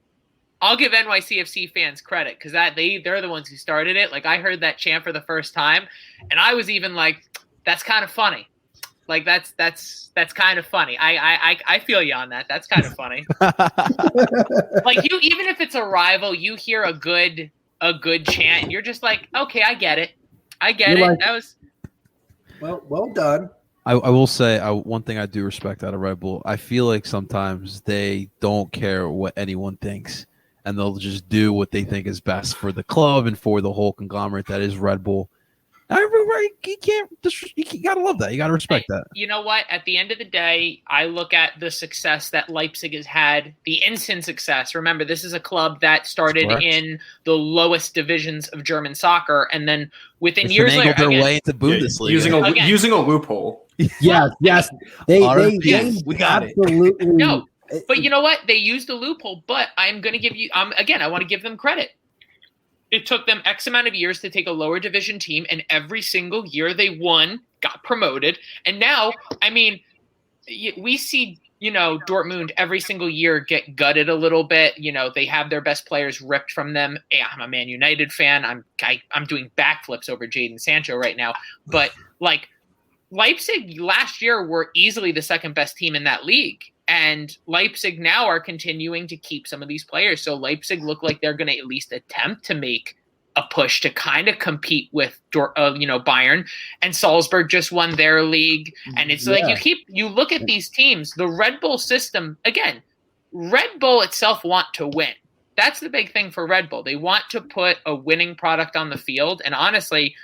I'll give NYCFC fans credit because they're the ones who started it. Like I heard that chant for the first time, and I was even like, "That's kind of funny." Like that's kind of funny. I feel you on that. That's kind of funny. Like you, even if it's a rival, you hear a good chant, and you're just like, "Okay, I get it. Like, that was well done." I will say one thing I do respect out of Red Bull. I feel like sometimes they don't care what anyone thinks, and they'll just do what they think is best for the club and for the whole conglomerate that is Red Bull. You gotta love that. You gotta respect that. You know what? At the end of the day, I look at the success that Leipzig has had, the instant success. Remember, this is a club that started in the lowest divisions of German soccer, and then within years later, their way into Bundesliga, using a loophole. Yes. They we got absolutely. it. No, but you know what? They used the loophole. But I'm going to give you. Again, I want to give them credit. It took them X amount of years to take a lower division team, and every single year they won, got promoted. And now, I mean, we see, Dortmund every single year get gutted a little bit. They have their best players ripped from them. Yeah, I'm a Man United fan. I'm doing backflips over Jadon Sancho right now. But, Leipzig last year were easily the second best team in that league. And Leipzig now are continuing to keep some of these players. So Leipzig look like they're going to at least attempt to make a push to kind of compete with, Bayern. And Salzburg just won their league. And it's you look at these teams, the Red Bull system, again, Red Bull itself want to win. That's the big thing for Red Bull. They want to put a winning product on the field. And honestly,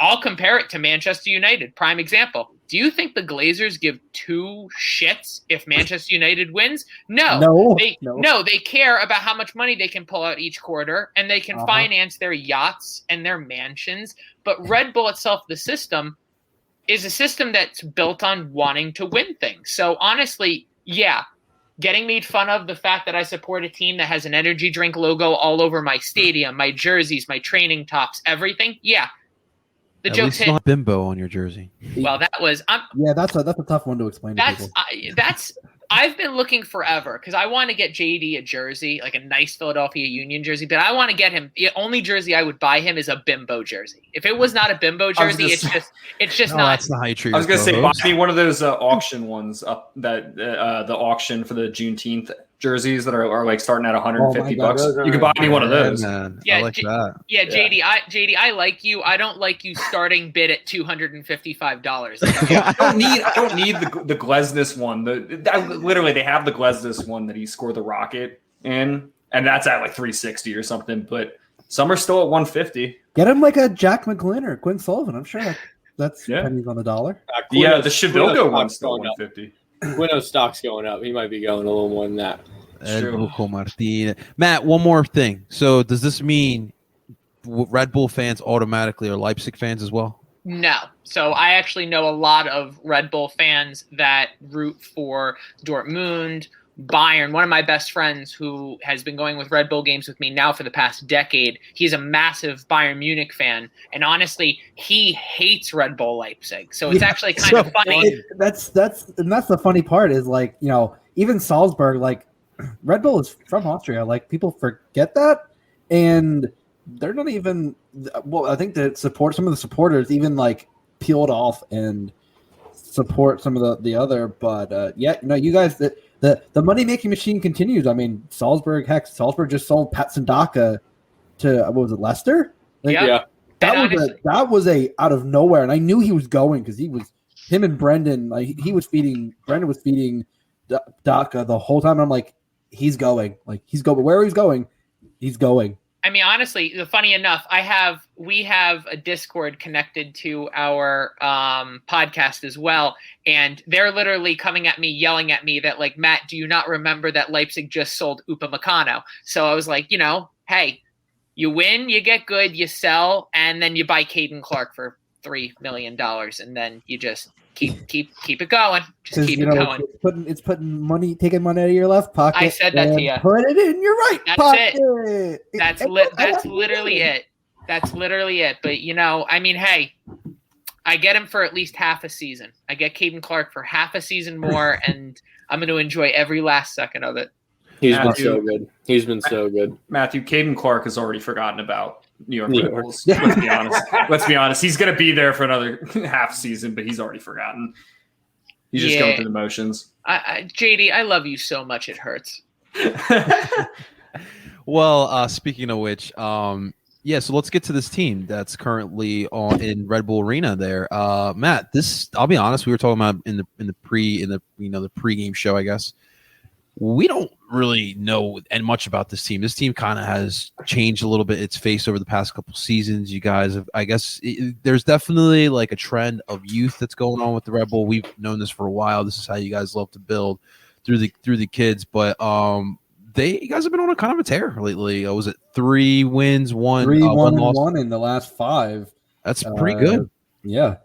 I'll compare it to Manchester United. Prime example. Do you think the Glazers give two shits if Manchester United wins? No. They care about how much money they can pull out each quarter, and they can finance their yachts and their mansions. But Red Bull itself, the system, is a system that's built on wanting to win things. So honestly, getting made fun of the fact that I support a team that has an energy drink logo all over my stadium, my jerseys, my training tops, everything. Yeah. The joke's hit. Not bimbo on your jersey. Well, that was. That's a tough one to explain to people. I've been looking forever because I want to get JD a jersey, like a nice Philadelphia Union jersey, but I want to get him. The only jersey I would buy him is a bimbo jersey. If it was not a bimbo jersey, it's just not. That's not how you treat. I was going to say, buy me one of those auction ones up that the auction for the Juneteenth jerseys that are like starting at $150. You can buy me one of those. Man. I like that. Yeah, JD, I like you. I don't like you starting bid at $255. I don't need the Glesnes one. Literally, they have the Glesnes one that he scored the rocket in, and that's at like $360 or something. But some are still at $150. Get him like a Jack McGlynn or Quinn Sullivan. I'm sure that's pennies on the dollar. The Shavilko one's still $150. Quino's stock's going up. He might be going a little more than that. Matt, one more thing. So does this mean Red Bull fans automatically are Leipzig fans as well? No. So I actually know a lot of Red Bull fans that root for Dortmund, Bayern. One of my best friends who has been going with Red Bull games with me now for the past decade, he's a massive Bayern Munich fan. And honestly, he hates Red Bull Leipzig. So it's actually kind of funny. That's the funny part is even Salzburg, Red Bull is from Austria. People forget that. And they're not even, I think that some of the supporters even peeled off and support some of the other, but you guys, the money making machine continues. I mean, Salzburg just sold Pat Sandaka to what was it, Leicester? That was a out of nowhere, and I knew he was going because him and Brendan Brendan was feeding Daka the whole time. And I'm like, he's going, where he's going, he's going. I mean, honestly, funny enough, we have a Discord connected to our podcast as well, and they're literally coming at me, yelling at me that Matt, do you not remember that Leipzig just sold Upamecano? So I was like, hey, you win, you get good, you sell, and then you buy Caden Clark for $3 million, and then you just keep it going. Just keep it going. It's putting money, taking money out of your left pocket. I said that to you. Put it in your right pocket. It. That's literally it. That's literally it. But I mean, hey, I get him for at least half a season. I get Caden Clark for half a season more, and I'm going to enjoy every last second of it. He's been so good. Matthew, Caden Clark has already forgotten about New York Red Bulls. Let's be honest. He's going to be there for another half season, but he's already forgotten. He's just going through the motions. JD, I love you so much. It hurts. Well, speaking of which, so let's get to this team that's currently in Red Bull Arena there. Matt, I'll be honest, we were talking about in the pregame show, I guess. we don't really know and much about this team. This team kind of has changed a little bit its face over the past couple seasons. You guys have, I guess, there's definitely like a trend of youth that's going on with the Red Bull. We've known this for a while. This is how you guys love to build through the kids, but you guys have been on a kind of a tear lately. Was it 3 wins, one loss? 1 in the last 5. That's pretty good. Yeah.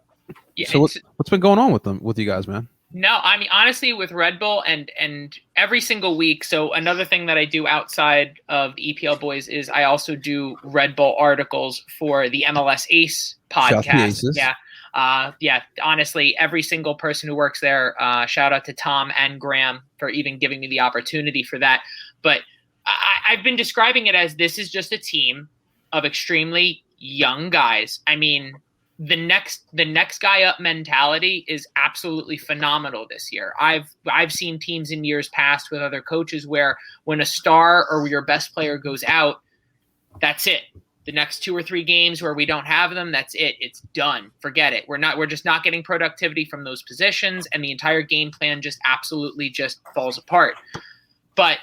So what's been going on with you guys, man? No, I mean, honestly, with Red Bull and every single week. So another thing that I do outside of the EPL boys is I also do Red Bull articles for the MLS Ace podcast. Yeah. Honestly, every single person who works there, shout out to Tom and Graham for even giving me the opportunity for that. But I've been describing it as this is just a team of extremely young guys. I mean, the next guy up mentality is absolutely phenomenal this year. I've seen teams in years past with other coaches where when a star or your best player goes out, that's it. The next 2 or 3 games where we don't have them, that's it. It's done. Forget it. We're just not getting productivity from those positions, and the entire game plan just absolutely just falls apart. But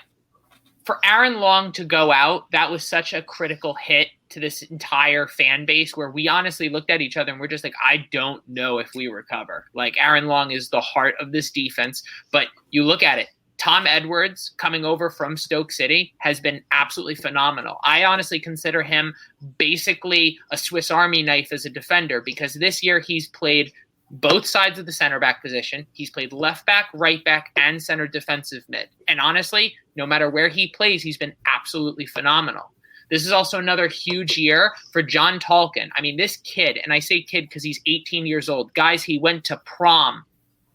for Aaron Long to go out, that was such a critical hit to this entire fan base where we honestly looked at each other and we're just like, I don't know if we recover. Like, Aaron Long is the heart of this defense, but you look at it. Tom Edwards coming over from Stoke City has been absolutely phenomenal. I honestly consider him basically a Swiss Army knife as a defender because this year he's played both sides of the center back position. He's played left back, right back, and center defensive mid. And honestly, no matter where he plays, he's been absolutely phenomenal. This is also another huge year for John Tolkien. I mean, this kid, and I say kid because he's 18 years old. Guys, he went to prom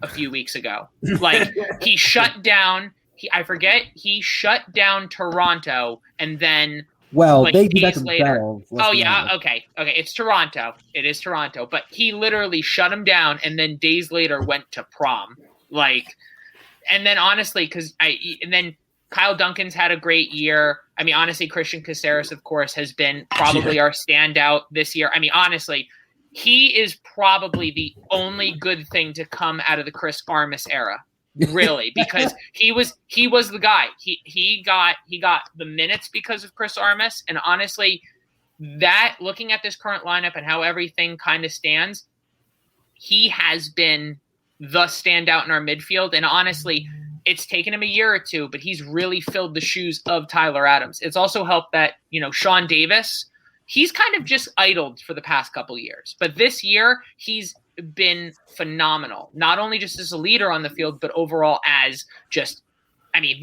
a few weeks ago. Like, he shut down, he shut down Toronto, and then like, they do that themselves. Okay. It's Toronto. It is Toronto. But he literally shut him down, and then days later went to prom. Like, and then honestly, and then Kyle Duncan's had a great year. I mean, honestly, Christian Caceres, of course, has been probably our standout this year. I mean, honestly, he is probably the only good thing to come out of the Chris Armas era, really, because he was the guy. He got the minutes because of Chris Armas, and honestly, that looking at this current lineup and how everything kind of stands, he has been the standout in our midfield, and honestly, it's taken him a year or two, but he's really filled the shoes of Tyler Adams. It's also helped that, Sean Davis, he's kind of just idled for the past couple years. But this year, he's been phenomenal. Not only just as a leader on the field, but overall as just,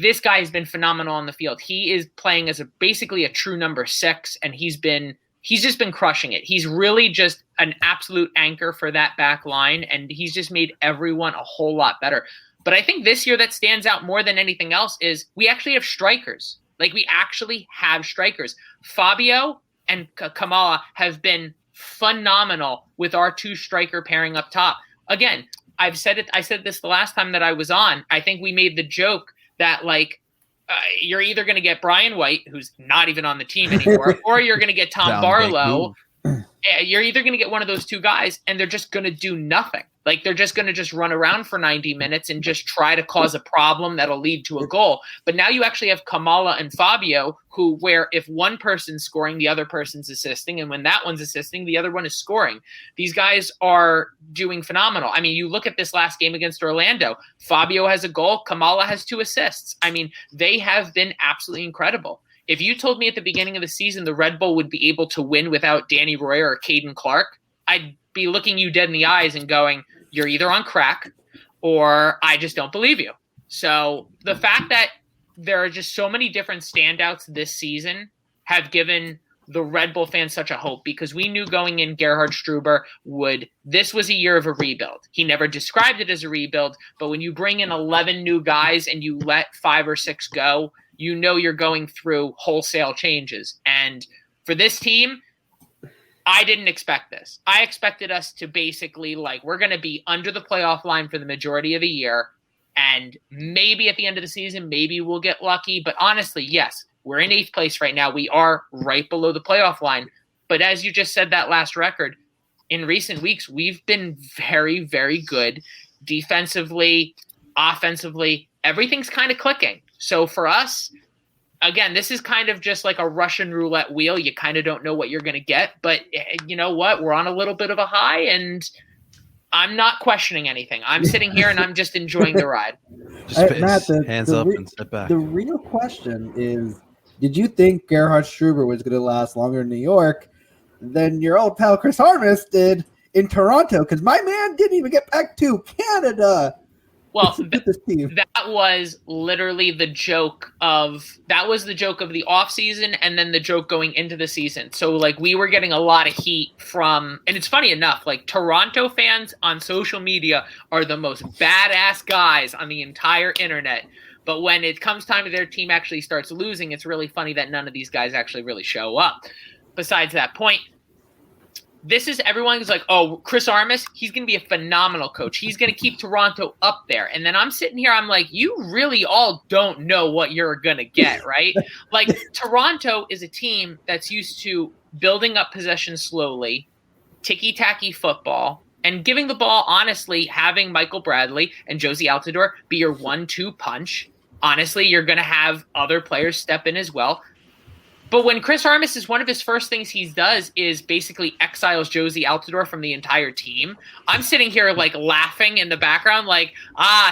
this guy has been phenomenal on the field. He is playing as basically a true number 6, and he's just been crushing it. He's really just an absolute anchor for that back line, and he's just made everyone a whole lot better. But I think this year that stands out more than anything else is we actually have strikers. Like, we actually have strikers. Fabio and Kamala have been phenomenal with our 2 striker pairing up top. Again, I said this the last time that I was on. I think we made the joke that, you're either going to get Brian White, who's not even on the team anymore, or you're going to get Tom Barlow. You're either going to get one of those 2 guys, and they're just going to do nothing. Like, they're just going to just run around for 90 minutes and just try to cause a problem that'll lead to a goal. But now you actually have Kamala and Fabio, where if one person's scoring, the other person's assisting. And when that one's assisting, the other one is scoring. These guys are doing phenomenal. I mean, you look at this last game against Orlando. Fabio has a goal. Kamala has 2 assists. I mean, they have been absolutely incredible. If you told me at the beginning of the season the Red Bull would be able to win without Danny Royer or Caden Clark, I'd be looking you dead in the eyes and going, you're either on crack or I just don't believe you. So the fact that there are just so many different standouts this season have given the Red Bull fans such a hope, because we knew going in Gerhard Struber this was a year of a rebuild. He never described it as a rebuild, but when you bring in 11 new guys and you let 5 or 6 go, you're going through wholesale changes. And for this team, I didn't expect this. I expected us to basically, we're going to be under the playoff line for the majority of the year. And maybe at the end of the season, maybe we'll get lucky. But honestly, yes, we're in 8th place right now. We are right below the playoff line. But as you just said, that last record, in recent weeks, we've been very, very good defensively, offensively. Everything's kind of clicking. So for us, again, this is kind of just like a Russian roulette wheel. You kind of don't know what you're going to get, but you know what? We're on a little bit of a high, and I'm not questioning anything. I'm sitting here and I'm just enjoying the ride. Just Matt, hands up and sit back. The real question is, did you think Gerhard Struber was going to last longer in New York than your old pal Chris Armas did in Toronto? Because my man didn't even get back to Canada. Well, that was literally the joke of the offseason and then the joke going into the season. So, like, we were getting a lot of heat from – and it's funny enough, like, Toronto fans on social media are the most badass guys on the entire internet. But when it comes time to their team actually starts losing, it's really funny that none of these guys actually really show up. Besides that point, everyone's like, oh, Chris Armas, he's going to be a phenomenal coach. He's going to keep Toronto up there. And then I'm sitting here, I'm like, you really all don't know what you're going to get, right? Like, Toronto is a team that's used to building up possession slowly, ticky-tacky football, and giving the ball, honestly, having Michael Bradley and Josie Altidore be your 1-2 punch. Honestly, you're going to have other players step in as well. But when Chris Armas is one of his first things he does is basically exiles Josie Altidore from the entire team, I'm sitting here like laughing in the background like,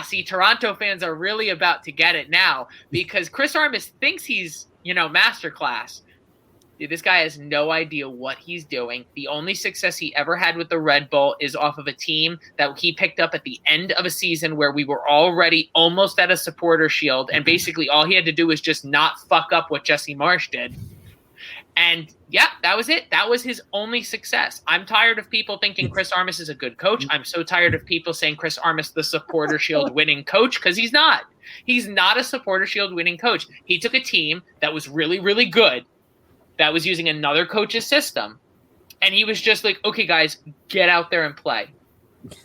see, Toronto fans are really about to get it now because Chris Armas thinks he's, masterclass. Dude, this guy has no idea what he's doing. The only success he ever had with the Red Bull is off of a team that he picked up at the end of a season where we were already almost at a supporter shield, and basically all he had to do was just not fuck up what Jesse Marsh did. And yeah, that was it. That was his only success. I'm tired of people thinking Chris Armas is a good coach. I'm so tired of people saying Chris Armas the supporter shield winning coach, because he's not. He's not a supporter shield winning coach. He took a team that was really, really good, that was using another coach's system, and he was just like, okay, guys, get out there and play.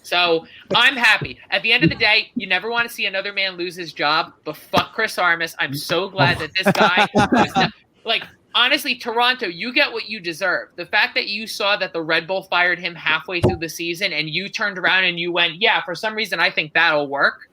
So I'm happy. At the end of the day, you never want to see another man lose his job, but fuck Chris Armas. I'm so glad that this guy was not, like, honestly, Toronto, you get what you deserve. The fact that you saw that the Red Bull fired him halfway through the season and you turned around and you went, yeah, for some reason I think that'll work.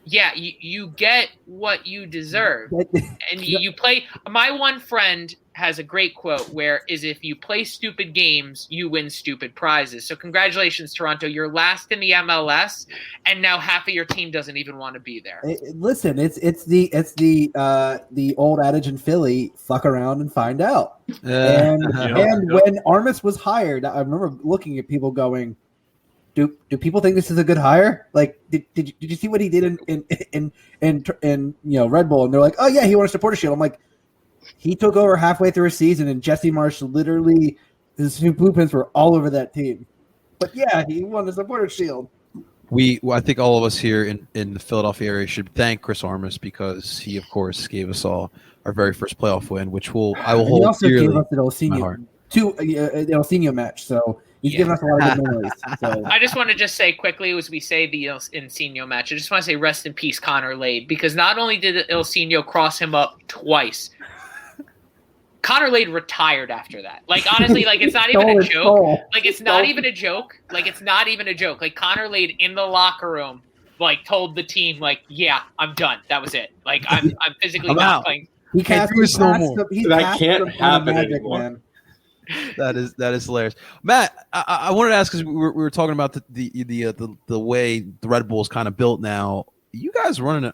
Yeah, you get what you deserve. And you play. My one friend has a great quote where is if you play stupid games, you win stupid prizes. So congratulations, Toronto. You're last in the MLS, and now half of your team doesn't even want to be there. Listen, it's the old adage in Philly: fuck around and find out. And when Armas was hired, I remember looking at people going, Do people think this is a good hire? Like, did you see what he did in Red Bull? And they're like, oh yeah, he won a supporter shield. I'm like, he took over halfway through a season, and Jesse Marsh literally his blueprints were all over that team. But yeah, he won the supporter shield. I think all of us here in the Philadelphia area should thank Chris Armas because he, of course, gave us all our very first playoff win, which I will hold also dearly gave us an El Seno match. So. He's given us a lot of good memories. So. I just want to just say quickly, as we say the El Seno match, I just want to say rest in peace, Connor Lade, because not only did El Seno cross him up twice, Connor Lade retired after that. Like, honestly, like, it's not even a joke. Like, it's not even a joke. Like, it's not even a joke. Like, Connor Lade in the locker room, like, told the team, like, yeah, I'm done. That was it. Like, I'm physically not playing. He can't do this no more. That can't happen anymore. Man. That is hilarious, Matt. I wanted to ask because we were talking about the way the Red Bull is kind of built now. You guys running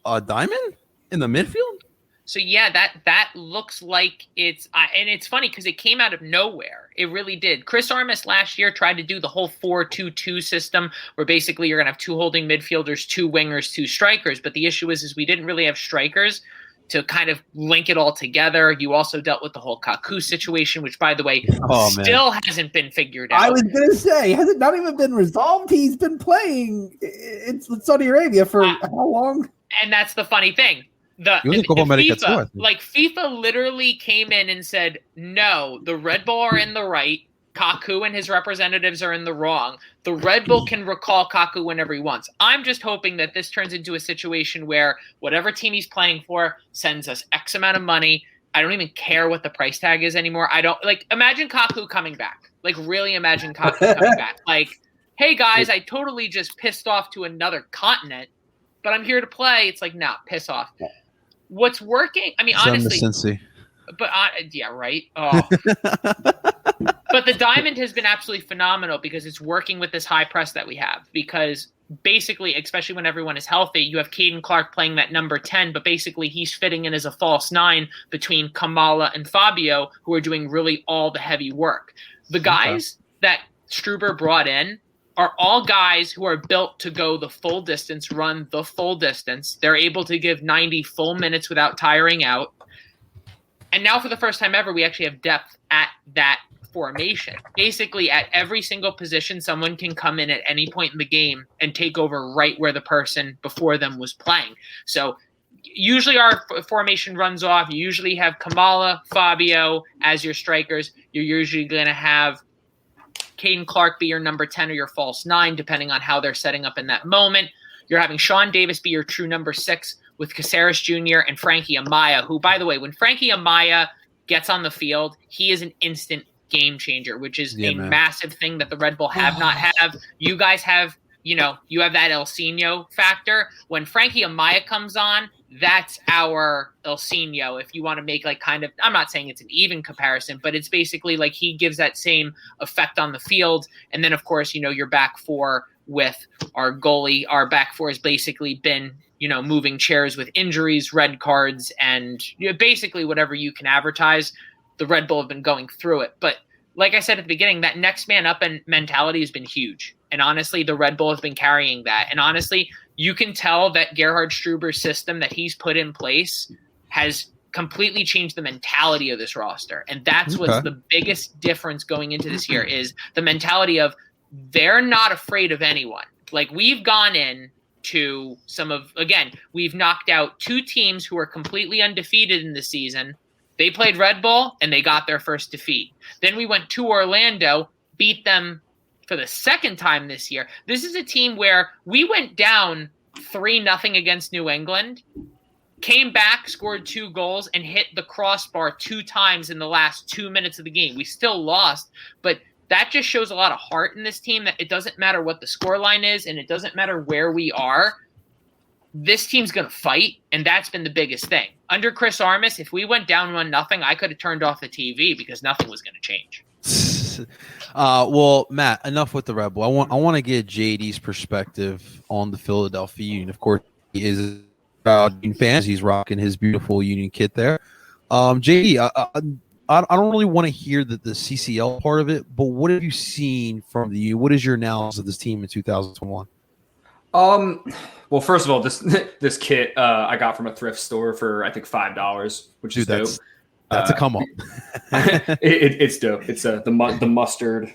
a diamond in the midfield? So yeah, that looks like it's and it's funny because it came out of nowhere. It really did. Chris Armas last year tried to do the whole 4-2-2 system where basically you're gonna have 2 holding midfielders, 2 wingers, 2 strikers. But the issue is we didn't really have strikers to kind of link it all together. You also dealt with the whole Kaku situation, which, by the way, still hasn't been figured out. I was going to say, has it not even been resolved? He's been playing in Saudi Arabia for how long? And that's the funny thing. FIFA literally came in and said, no, the Red Bull are in the right. Kaku and his representatives are in the wrong. The Red Bull can recall Kaku whenever he wants. I'm just hoping that this turns into a situation where whatever team he's playing for sends us X amount of money. I don't even care what the price tag is anymore. I don't imagine Kaku coming back. Like, really imagine Kaku coming back. Like, hey guys, I totally just pissed off to another continent, but I'm here to play. It's like, nah, piss off. what's working, I mean, honestly, but yeah, right. Oh. But the diamond has been absolutely phenomenal because it's working with this high press that we have. Because basically, especially when everyone is healthy, you have Caden Clark playing that number 10, but basically he's fitting in as a false 9 between Kamala and Fabio, who are doing really all the heavy work. The guys that Struber brought in are all guys who are built to go the full distance, run the full distance. They're able to give 90 full minutes without tiring out. And now for the first time ever, we actually have depth at that formation. Basically, at every single position, someone can come in at any point in the game and take over right where the person before them was playing. So usually our formation runs off. You usually have Kamala, Fabio as your strikers. You're usually going to have Caden Clark be your number 10 or your false 9, depending on how they're setting up in that moment. You're having Sean Davis be your true number 6 with Caceres Jr. and Frankie Amaya, who, by the way, when Frankie Amaya gets on the field, he is an instant game changer, which is massive thing that the Red Bull have not have. You guys have, you have that El Sino factor. When Frankie Amaya comes on, that's our El Sino. If you want to make I'm not saying it's an even comparison, but it's basically like he gives that same effect on the field. And then, of course, your back four with our goalie. Our back four has basically been, moving chairs with injuries, red cards, and basically whatever you can advertise. The Red Bull have been going through it. But like I said at the beginning, that next man up and mentality has been huge. And honestly, the Red Bull has been carrying that. And honestly, you can tell that Gerhard Struber's system that he's put in place has completely changed the mentality of this roster. And that's what's the biggest difference going into this year is the mentality of they're not afraid of anyone. Like we've gone in to we've knocked out 2 teams who are completely undefeated in the season. They played Red Bull and they got their first defeat. Then we went to Orlando, beat them for the second time this year. This is a team where we went down 3-0 against New England, came back, scored 2 goals, and hit the crossbar 2 times in the last 2 minutes of the game. We still lost, but that just shows a lot of heart in this team that it doesn't matter what the scoreline is and it doesn't matter where we are. This team's going to fight, and that's been the biggest thing. Under Chris Armas, if we went down 1-0, I could have turned off the TV because nothing was going to change. Well, Matt, enough with the Red Bull. I want to get JD's perspective on the Philadelphia Union. Of course, he is a Union fan. He's rocking his beautiful Union kit there. JD, I don't really want to hear the CCL part of it, but what have you seen from the Union? What is your analysis of this team in 2021? Well, first of all, this kit I got from a thrift store for I think $5, which is dope. That's a come up. It's dope. It's the mustard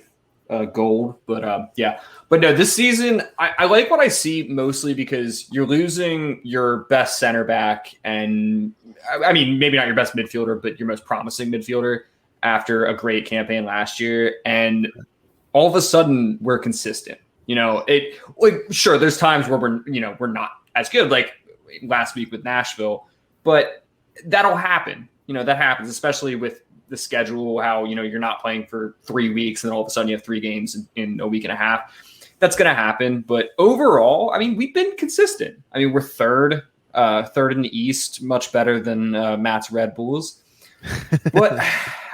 gold, but yeah. But no, this season I like what I see mostly because you're losing your best center back, and I mean maybe not your best midfielder, but your most promising midfielder after a great campaign last year, and all of a sudden we're consistent. Sure, there's times where we're not as good, like last week with Nashville, but that'll happen. That happens, especially with the schedule, how, you're not playing for 3 weeks and then all of a sudden you have 3 games in a week and a half. That's going to happen. But overall, I mean, we've been consistent. I mean, we're third in the East, much better than Matt's Red Bulls. But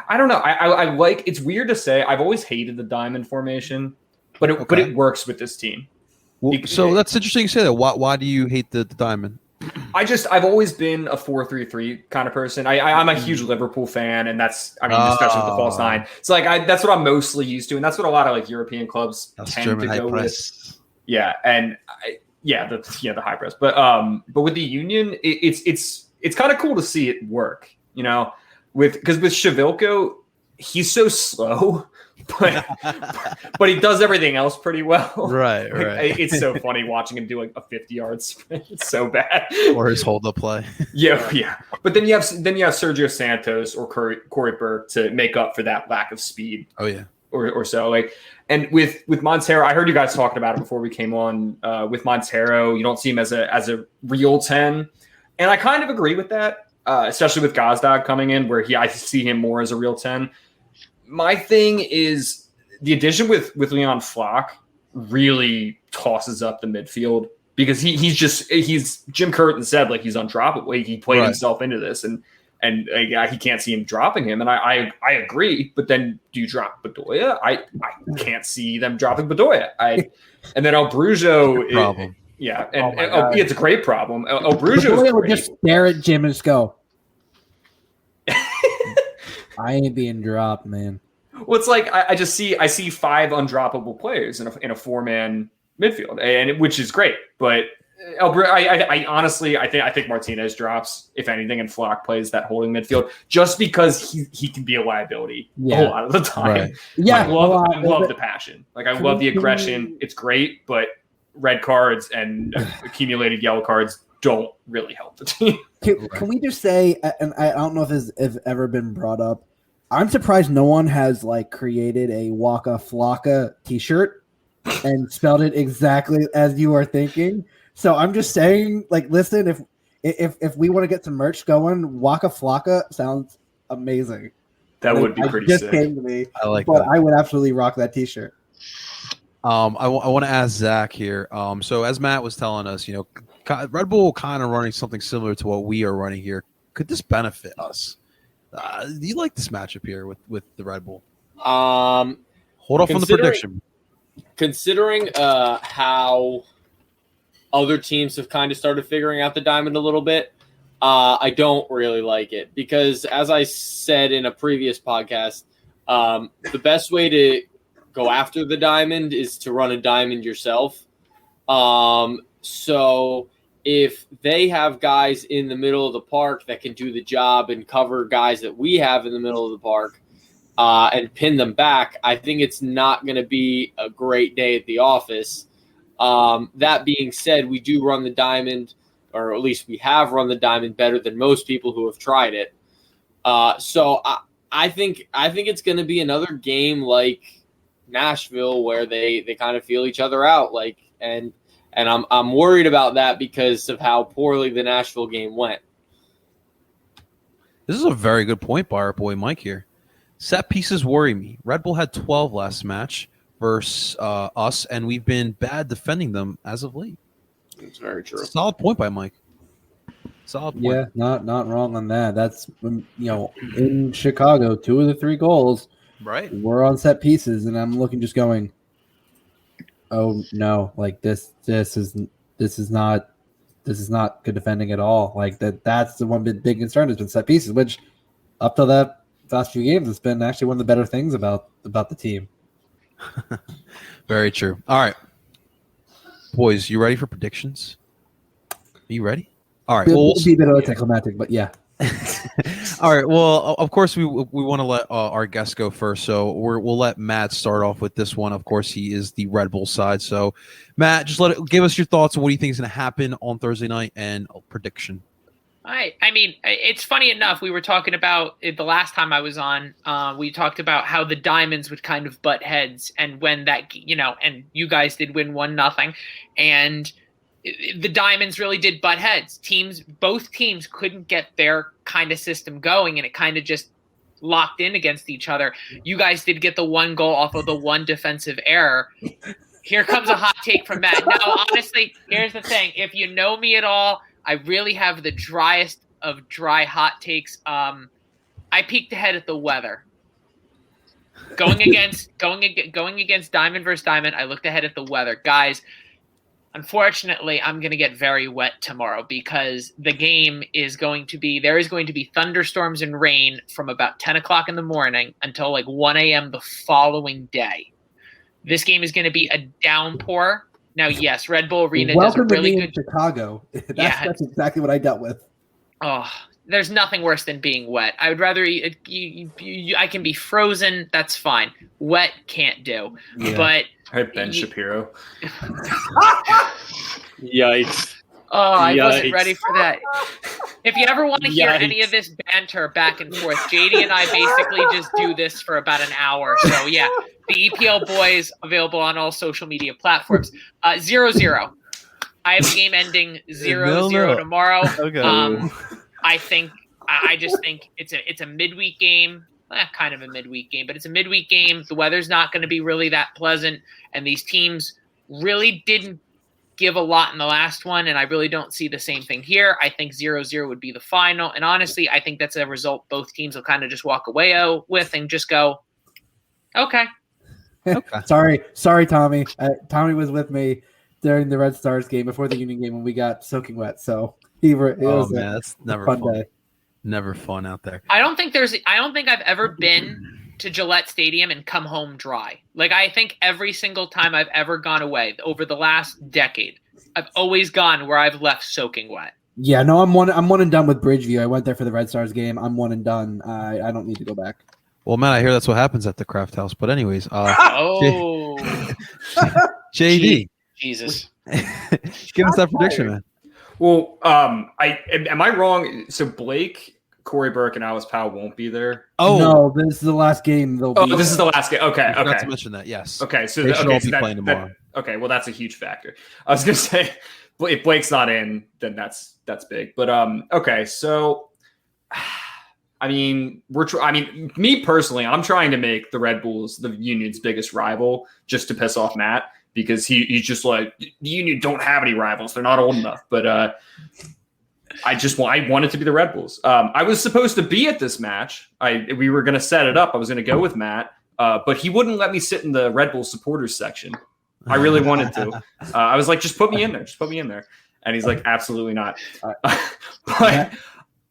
I don't know. I like, it's weird to say, I've always hated the diamond formation, but it works with this team. Well, so that's interesting to say that. Why do you hate the diamond? I've always been a 4-3-3 kind of person. I'm a huge Liverpool fan, and especially with the false 9. So that's what I'm mostly used to, and that's what a lot of European clubs tend to go with. Yeah, and the high press. But with the Union, it's kind of cool to see it work. Because with Shavilko, he's so slow. But he does everything else pretty well. Right. It's so funny watching him do a 50-yard sprint. It's so bad. Or his hold-up play. Yeah. But then you have Sergio Santos or Corey Burke to make up for that lack of speed. Oh yeah. Or so and with Montero, I heard you guys talking about it before we came on. With Montero, you don't see him as a real 10, and I kind of agree with that, especially with Gazdag coming in, where I see him more as a real 10. My thing is the addition with Leon Flock really tosses up the midfield because he's Jim Curtin said, like, he's undroppable. He played himself into this, and he can't see him dropping him. And I agree. But then do you drop Bedoya? I can't see them dropping Bedoya. And then El Brujo problem. Yeah, and it's a great problem. El Brujo would just stare at Jim and just go, I ain't being dropped, man. Well, it's like I see 5 undroppable players in a 4-man midfield, and which is great. But I honestly think Martinez drops, if anything, and Flock plays that holding midfield just because he can be a liability a whole lot of the time. Right. Yeah, I love the passion. Like, I love the aggression. It's great, but red cards and accumulated yellow cards don't really help the team. Can we just say, and I don't know if this has ever been brought up, I'm surprised no one has like created a Waka Flocka t-shirt and spelled it exactly as you are thinking. So I'm just saying, like, listen, if we want to get some merch going, Waka Flocka sounds amazing. That would be pretty sick. Came to me, I like but that. I would absolutely rock that t-shirt. I want to ask Zach here. So as Matt was telling us, Red Bull kind of running something similar to what we are running here. Could this benefit us? Do you like this matchup here with the Red Bull? Hold off on the prediction. Considering how other teams have kind of started figuring out the diamond a little bit, I don't really like it because, as I said in a previous podcast, the best way to go after the diamond is to run a diamond yourself. So if they have guys in the middle of the park that can do the job and cover guys that we have in the middle of the park and pin them back, I think it's not going to be a great day at the office. That being said, we do run the diamond, or at least we have run the diamond better than most people who have tried it. So I think it's going to be another game like Nashville where they kind of feel each other out, and I'm worried about that because of how poorly the Nashville game went. This is a very good point by our boy Mike here. Set pieces worry me. Red Bull had 12 last match versus us, and we've been bad defending them as of late. It's very true. Solid point by Mike. Solid point. Yeah, not wrong on that. That's, in Chicago, 2 of the 3 goals were on set pieces, and I'm just going, oh no, like this is not good defending at all. Like that's the one big concern has been set pieces, which up to that last few games, it's been actually one of the better things about the team. Very true. All right, boys, you ready for predictions? Are you ready? All right. We'll be a bit anticlimactic, but yeah. All right. Well, of course, we want to let our guest go first, so we'll let Matt start off with this one. Of course, he is the Red Bull side. So, Matt, just give us your thoughts on what do you think is going to happen on Thursday night and a prediction. I mean, it's funny enough. We were talking about it the last time I was on. We talked about how the Diamonds would kind of butt heads, and when that, and you guys did win 1-0, and the Diamonds really did butt heads. Both teams couldn't get their kind of system going, and it kind of just locked in against each other. You guys did get the 1 goal off of the 1 defensive error. Here comes a hot take from Matt. No, honestly, here's the thing. If you know me at all, I really have the driest of dry hot takes. I peeked ahead at the weather. Going against Diamond versus Diamond, I looked ahead at the weather. Guys, unfortunately, I'm going to get very wet tomorrow because the game is going to be – there is going to be thunderstorms and rain from about 10 o'clock in the morning until like 1 a.m. the following day. This game is going to be a downpour. Now, yes, Red Bull Arena does a really good – Chicago. That's exactly what I dealt with. Oh, there's nothing worse than being wet. I would rather I can be frozen. That's fine. Wet can't do. Yeah. But – Hey, Ben Shapiro. Yikes. Oh, I wasn't ready for that. If you ever want to hear any of this banter back and forth, JD and I basically just do this for about an hour. So, yeah, the EPL boys available on all social media platforms. 0-0. I have a game ending 0-0 tomorrow. Okay. I just think it's a midweek game. Kind of a midweek game, but it's a midweek game. The weather's not going to be really that pleasant, and these teams really didn't give a lot in the last one, and I really don't see the same thing here. I think 0-0 would be the final. And honestly, I think that's a result both teams will kind of just walk away with and just go, okay. Sorry, Tommy. Tommy was with me during the Red Stars game before the Union game when we got soaking wet. So that's never fun fun. Day. Never fun out there. I don't think I've ever been to Gillette Stadium and come home dry. Like, I think every single time I've ever gone away over the last decade, I've always gone where I've left soaking wet. Yeah, no, I'm one and done with Bridgeview. I went there for the Red Stars game. I'm one and done. I don't need to go back. Well, man, I hear that's what happens at the Craft House. But anyways, JD, Jesus, give us that prediction, man. Well, am I wrong? So Blake, Corey Burke, and Alice Powell won't be there. Oh no, this is the last game. This is the last game. Okay. Not to mention that. Yes. Okay, so they should all be playing tomorrow. Okay, well that's a huge factor. I was gonna say if Blake's not in, then that's big. But okay, so I mean me personally, I'm trying to make the Red Bulls the Union's biggest rival just to piss off Matt because he's just like the Union don't have any rivals. They're not old enough, but. I wanted to be the Red Bulls. I was supposed to be at this match. We were going to set it up. I was going to go with Matt, but he wouldn't let me sit in the Red Bull supporters section. I really wanted to. I was like, just put me in there. Just put me in there. And he's like, absolutely not. Matt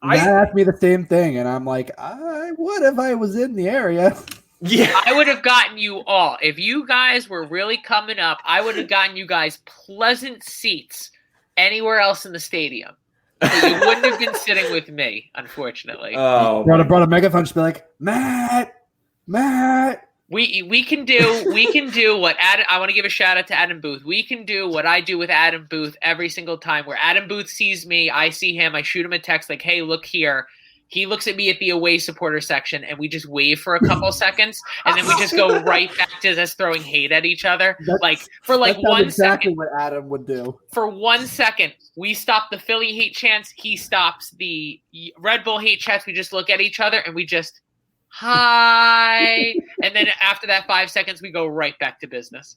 asked me the same thing, and I'm like, I would if I was in the area. Yeah, I would have gotten you all. If you guys were really coming up, I would have gotten you guys pleasant seats anywhere else in the stadium. So you wouldn't have been sitting with me, unfortunately. Oh, brought a megaphone to be like, Matt. We can do what Adam. I want to give a shout out to Adam Booth. We can do what I do with Adam Booth every single time. Where Adam Booth sees me, I see him. I shoot him a text like, "Hey, look here." He looks at me at the away supporter section, and we just wave for a couple seconds, and then we just go right back to us throwing hate at each other. For 1 second. What Adam would do. For 1 second, we stop the Philly hate chants. He stops the Red Bull hate chants. We just look at each other, and we just, hi. And then after that 5 seconds, we go right back to business.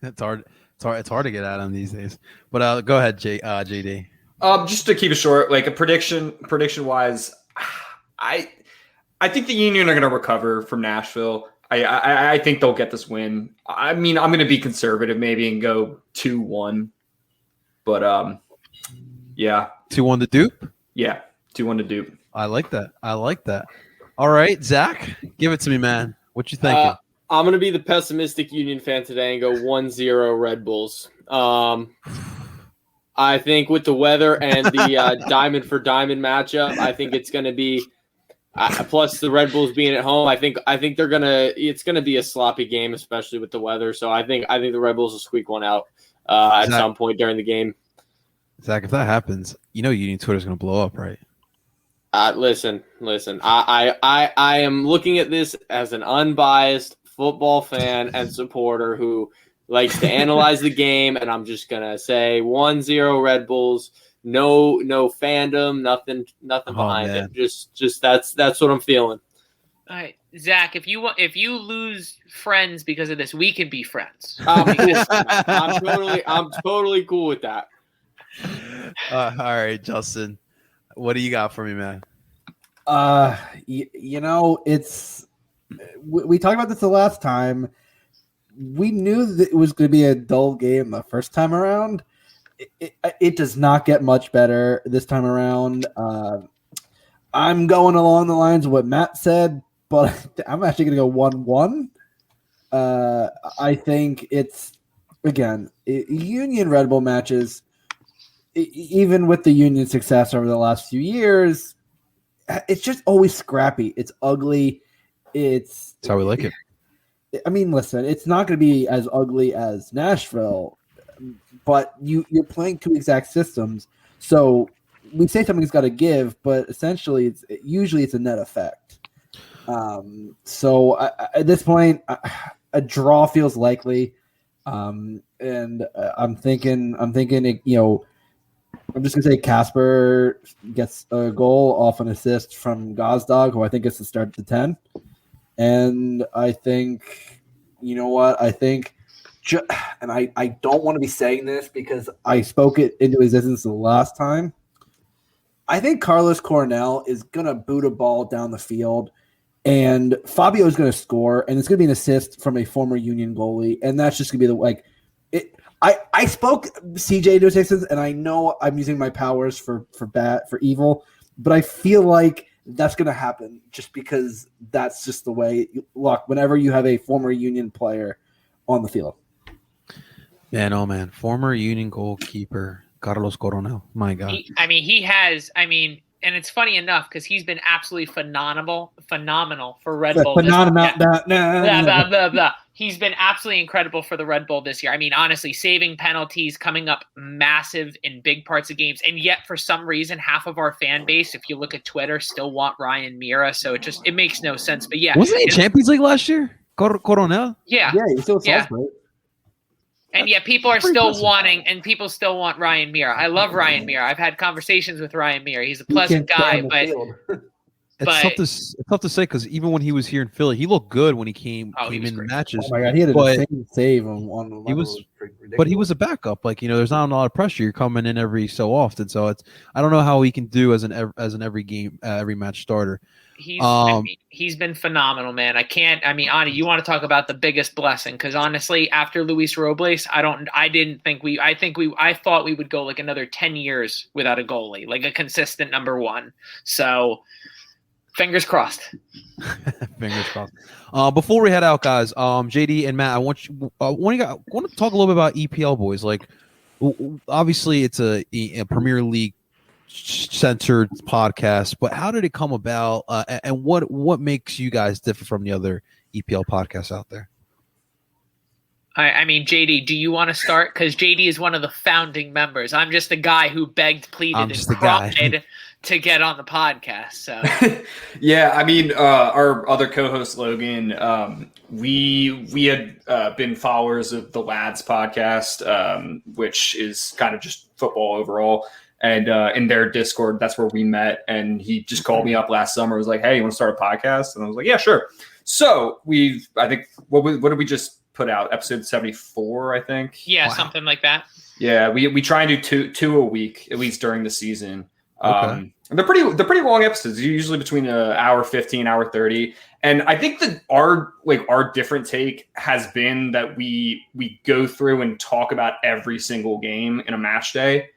It's hard. It's hard to get Adam these days. But go ahead, JD. Just to keep it short, like a prediction wise, I think the Union are going to recover from Nashville. I think they'll get this win. I mean, I'm going to be conservative maybe and go 2-1. But yeah, 2-1 to Dupe. Yeah, 2-1 to Dupe. I like that. All right, Zach, give it to me, man. What you thinking? I'm going to be the pessimistic Union fan today and go 1-0 Red Bulls. I think with the weather and the diamond for diamond matchup, I think it's going to be plus the Red Bulls being at home. I think it's going to be a sloppy game, especially with the weather. So I think the Red Bulls will squeak one out at some point during the game. Zach, if that happens, Union Twitter's going to blow up, right? Listen. I am looking at this as an unbiased football fan and supporter who likes to analyze the game, and I'm just gonna say 1-0 Red Bulls. No fandom, nothing behind it. Just that's what I'm feeling. All right, Zach. If you lose friends because of this, we can be friends. I'm totally cool with that. All right, Justin, what do you got for me, man? It's we talked about this the last time. We knew that it was going to be a dull game the first time around. It does not get much better this time around. I'm going along the lines of what Matt said, but I'm actually going to go 1-1. I think it's, again, Union Red Bull matches, even with the Union success over the last few years, it's just always scrappy. It's ugly. That's how we like it. I mean, listen, it's not going to be as ugly as Nashville, but you're playing two exact systems. So we say something's got to give, but essentially usually it's a net effect. So at this point, a draw feels likely. And I'm thinking, I'm just going to say Casper gets a goal off an assist from Gazdag, who I think is the start to 10. And I think, I think and I don't want to be saying this because I spoke it into existence the last time. I think Carlos Coronel is going to boot a ball down the field, and Fabio is going to score, and it's going to be an assist from a former Union goalie, and that's just going to be the like. I spoke CJ into existence, and I know I'm using my powers for evil, but I feel like that's going to happen just because that's just the way. Look, whenever you have a former Union player on the field. Man, former Union goalkeeper Carlos Coronel. My God. He has. And it's funny enough because he's been absolutely phenomenal for Red Bull. He's been absolutely incredible for the Red Bull this year. Honestly, saving penalties, coming up massive in big parts of games, and yet for some reason, half of our fan base, if you look at Twitter, still want Ryan Mira. So it makes no sense. But yeah, wasn't he Champions League last year? Coronel. Yeah, he still Salzburg. And yet people are still wanting, and people still want Ryan Mira. I love Ryan Mira. I've had conversations with Ryan Mira. He's a pleasant guy, but it's tough to say because even when he was here in Philly, he looked good when he came in the matches. Oh my God, he had a insane save on he was, but he was a backup. There's not a lot of pressure. You're coming in every so often, so I don't know how he can do as an every game, every match starter. He's been phenomenal, man. Ani, you want to talk about the biggest blessing? Because honestly, after Luis Robles, I thought we would go like another 10 years without a goalie, like a consistent number one. So fingers crossed. Fingers crossed. Before we head out, guys, JD and Matt, I want to talk a little bit about EPL, boys. Obviously, it's a Premier League centered podcast, but how did it come about, and what makes you guys different from the other EPL podcasts out there? JD, do you want to start? Because JD is one of the founding members. I'm just a guy who begged, pleaded, and cried to get on the podcast. So yeah, our other co-host Logan, we had been followers of the Lads podcast, which is kind of just football overall. And in their Discord, that's where we met. And he just called me up last summer. Was like, "Hey, you want to start a podcast?" And I was like, "Yeah, sure." So I think, what did we just put out? Episode 74, I think. Yeah, wow. Something like that. Yeah, we try and do two a week, at least during the season. Okay. They're pretty long episodes. Usually between an hour 15, hour 30. And I think that our different take has been that we go through and talk about every single game in a match day.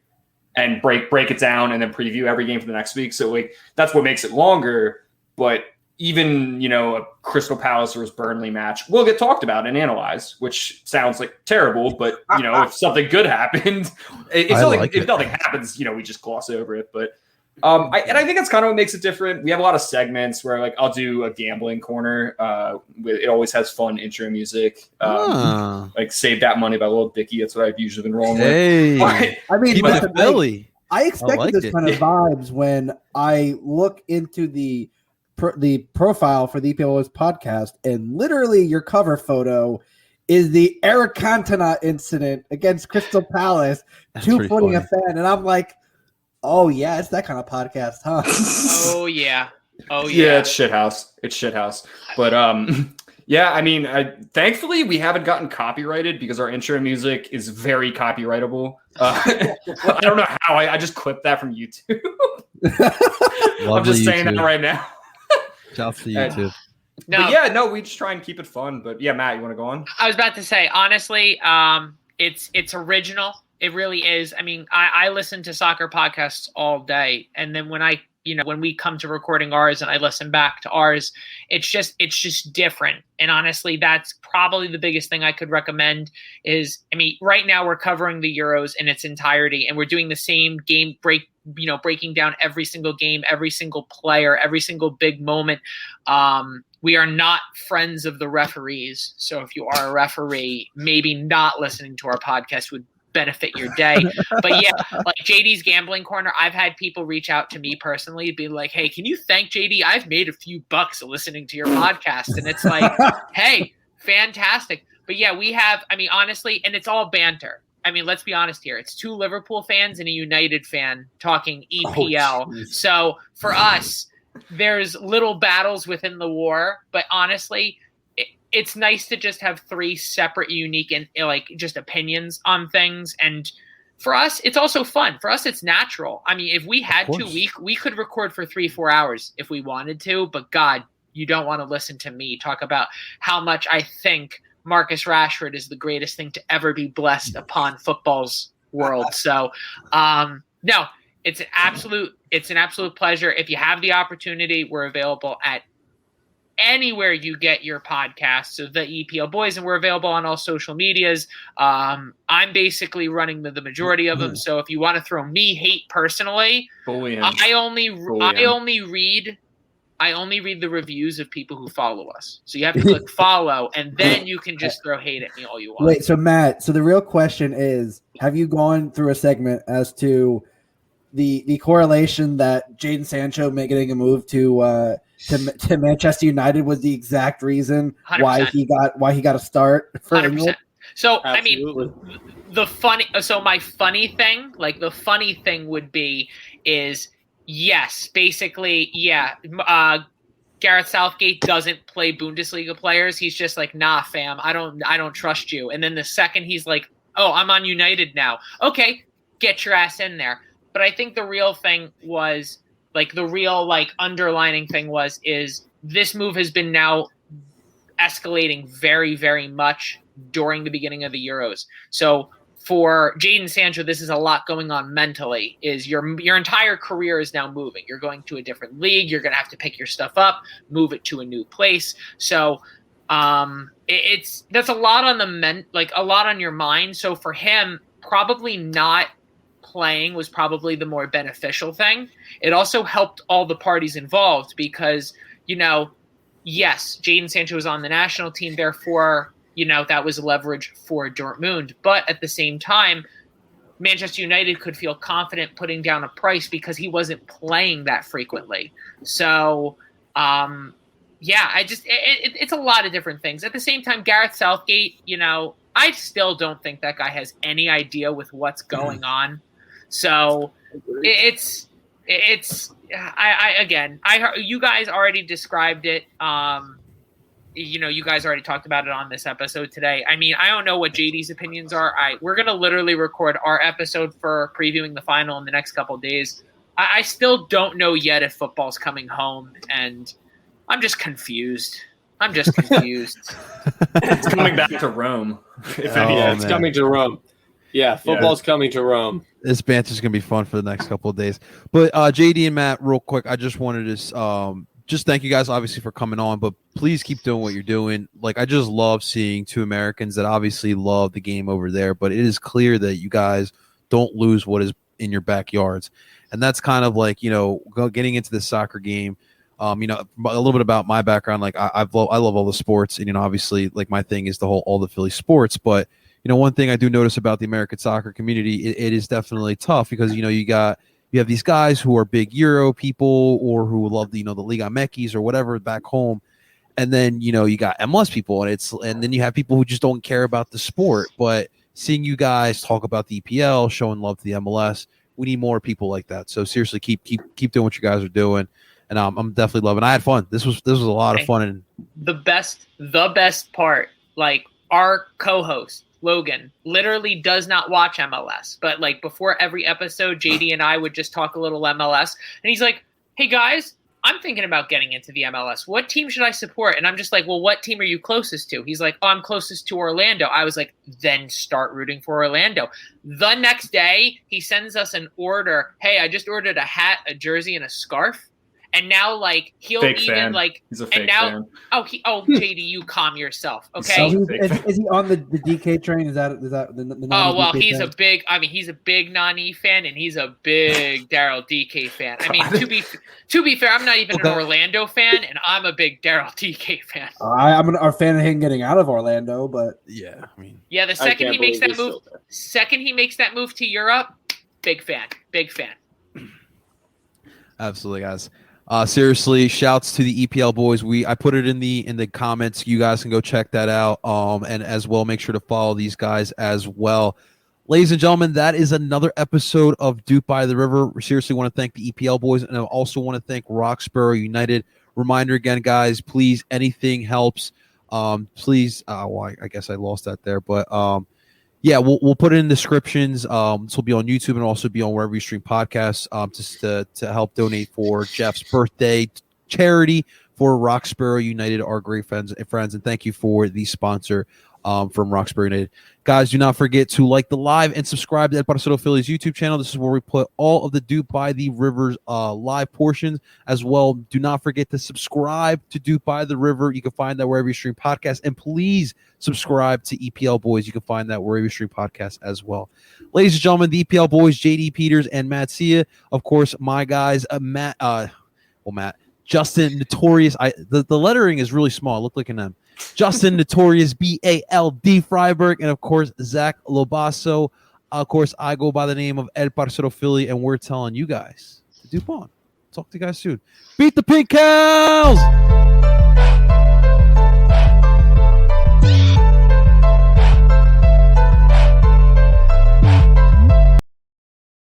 And break it down and then preview every game for the next week. So that's what makes it longer. But even a Crystal Palace versus Burnley match will get talked about and analyzed, which sounds like terrible. But if something good happened, if nothing happens, we just gloss over it. But I think that's kind of what makes it different. We have a lot of segments where I'll do a gambling corner. It always has fun intro music. Save That Money by Lil Dicky. That's what I've usually been rolling with. I expected this kind of vibes when I look into the profile for the EPL's podcast, and literally your cover photo is the Eric Cantona incident against Crystal Palace, 2-footing a fan, and I'm like, oh yeah, it's that kind of podcast, huh? Oh yeah. Yeah, it's shithouse. But yeah, thankfully we haven't gotten copyrighted because our intro music is very copyrightable. I don't know how. I just clipped that from YouTube. I'm just saying that right now. Shouts to YouTube. We just try and keep it fun. But yeah, Matt, you want to go on? I was about to say, honestly, it's original. It really is. I listen to soccer podcasts all day, and then when we come to recording ours and I listen back to ours, it's just different. And honestly, that's probably the biggest thing I could recommend is, right now we're covering the Euros in its entirety, and we're doing the same game breaking down every single game, every single player, every single big moment. We are not friends of the referees. So if you are a referee, maybe not listening to our podcast would benefit your day. But yeah, like JD's Gambling Corner, I've had people reach out to me personally, be like, "Hey, can you thank JD? I've made a few bucks listening to your podcast." And it's like, hey, fantastic. But yeah, we have, honestly, and it's all banter. Let's be honest here. It's two Liverpool fans and a United fan talking EPL. So for us, there's little battles within the war, but honestly, it's nice to just have 3 separate, unique, and like just opinions on things. And for us, it's also fun. For us, it's natural. I mean, if we had to, we could record for 3-4 hours if we wanted to. But God, you don't want to listen to me talk about how much I think Marcus Rashford is the greatest thing to ever be blessed upon football's world. So, no, it's an absolute pleasure. If you have the opportunity, we're available at anywhere you get your podcasts, so the EPL Boys, and we're available on all social medias. I'm basically running the majority of them, so if you want to throw me hate personally, I only read the reviews of people who follow us. So you have to click follow, and then you can just throw hate at me all you want. Wait, so Matt, the real question is, have you gone through a segment as to the correlation that Jadon Sancho getting a move to Manchester United was the exact reason 100%. why he got a start for 100%. England? So Absolutely. I mean, my funny thing would be is yes, basically, yeah. Gareth Southgate doesn't play Bundesliga players. He's just like, nah, fam, I don't trust you. And then the second he's like, oh, I'm on United now. Okay, get your ass in there. But I think the real thing was, like, the real, like, underlining thing is this move has been now escalating very, very much during the beginning of the Euros. So for Jadon Sancho, this is a lot going on mentally. Is your entire career is now moving. You're going to a different league. You're going to have to pick your stuff up, move it to a new place. So that's a lot on a lot on your mind. So for him, probably not playing was probably the more beneficial thing. It also helped all the parties involved because, yes, Jadon Sancho was on the national team, therefore, that was leverage for Dortmund. But at the same time, Manchester United could feel confident putting down a price because he wasn't playing that frequently. So, it's a lot of different things. At the same time, Gareth Southgate, I still don't think that guy has any idea with what's going on. So you guys already described it. You guys already talked about it on this episode today. I mean, I don't know what JD's opinions are. We're going to literally record our episode for previewing the final in the next couple of days. I still don't know yet if football's coming home, and I'm just confused. It's coming back to Rome. It's coming to Rome. Yeah, football's coming to Rome. This banter's going to be fun for the next couple of days. But JD and Matt, real quick, I just wanted to just thank you guys, obviously, for coming on. But please keep doing what you're doing. Like, I just love seeing 2 Americans that obviously love the game over there. But it is clear that you guys don't lose what is in your backyards. And that's kind of like, getting into the soccer game. A little bit about my background. Like, I love all the sports. And, obviously, like, my thing is all the Philly sports. But one thing I do notice about the American soccer community, it is definitely tough because, you have these guys who are big Euro people or who love the Liga Mekis or whatever back home. And then, you got MLS people and then you have people who just don't care about the sport. But seeing you guys talk about the EPL, showing love to the MLS, we need more people like that. So seriously, keep doing what you guys are doing. And I'm definitely loving it. I had fun. This was a lot of fun. And the best part, like, our co-host Logan literally does not watch MLS, but like before every episode, JD and I would just talk a little MLS, and he's like, "Hey guys, I'm thinking about getting into the MLS. What team should I support?" And I'm just like, "Well, what team are you closest to?" He's like, "Oh, I'm closest to Orlando." I was like, "Then start rooting for Orlando." The next day, he sends us an order. "Hey, I just ordered a hat, a jersey, and a scarf." And now, like, he'll fake even fan. like, He's a and fake now, fan. JD, you calm yourself, okay? So is he on the DK train? Is that the well, DK he's train? he's a big Nani fan, and he's a big Daryl DK fan. I mean, to be fair, I'm not even an Orlando fan, and I'm a big Daryl DK fan. I'm a fan of him getting out of Orlando, but yeah, I mean, yeah, the second he makes that move to Europe, big fan. Absolutely, guys. Seriously, shouts to the EPL boys. I put it in the comments. You guys can go check that out. And as well, make sure to follow these guys as well. Ladies and gentlemen, that is another episode of DOOP by the River. We seriously want to thank the EPL boys, and I also want to thank Roxborough United. Reminder again, guys, please, anything helps. Please, well, I guess I lost that there, but yeah, we'll put it in descriptions. This will be on YouTube and also be on wherever you stream podcasts. Just to help donate for Jeff's birthday charity for Roxborough United, our great friends. And thank you for the sponsor from Roxborough United. Guys, do not forget to like the live and subscribe to Ed Parcero Phillies YouTube channel. This is where we put all of the Dupe by the Rivers live portions as well. Do not forget to subscribe to Dupe by the River. You can find that wherever you stream podcasts. And please subscribe to EPL Boys. You can find that wherever you stream podcasts as well. Ladies and gentlemen, the EPL Boys, JD Peters and Matt Sia. Of course, my guys, Matt, Justin Notorious. The lettering is really small. Look like an M. Justin Notorious, BALD Freiberg, and of course Zach Lobasso. Of course, I go by the name of Ed Parcero Philly, and we're telling you guys to do on. Talk to you guys soon. Beat the Pink Cows!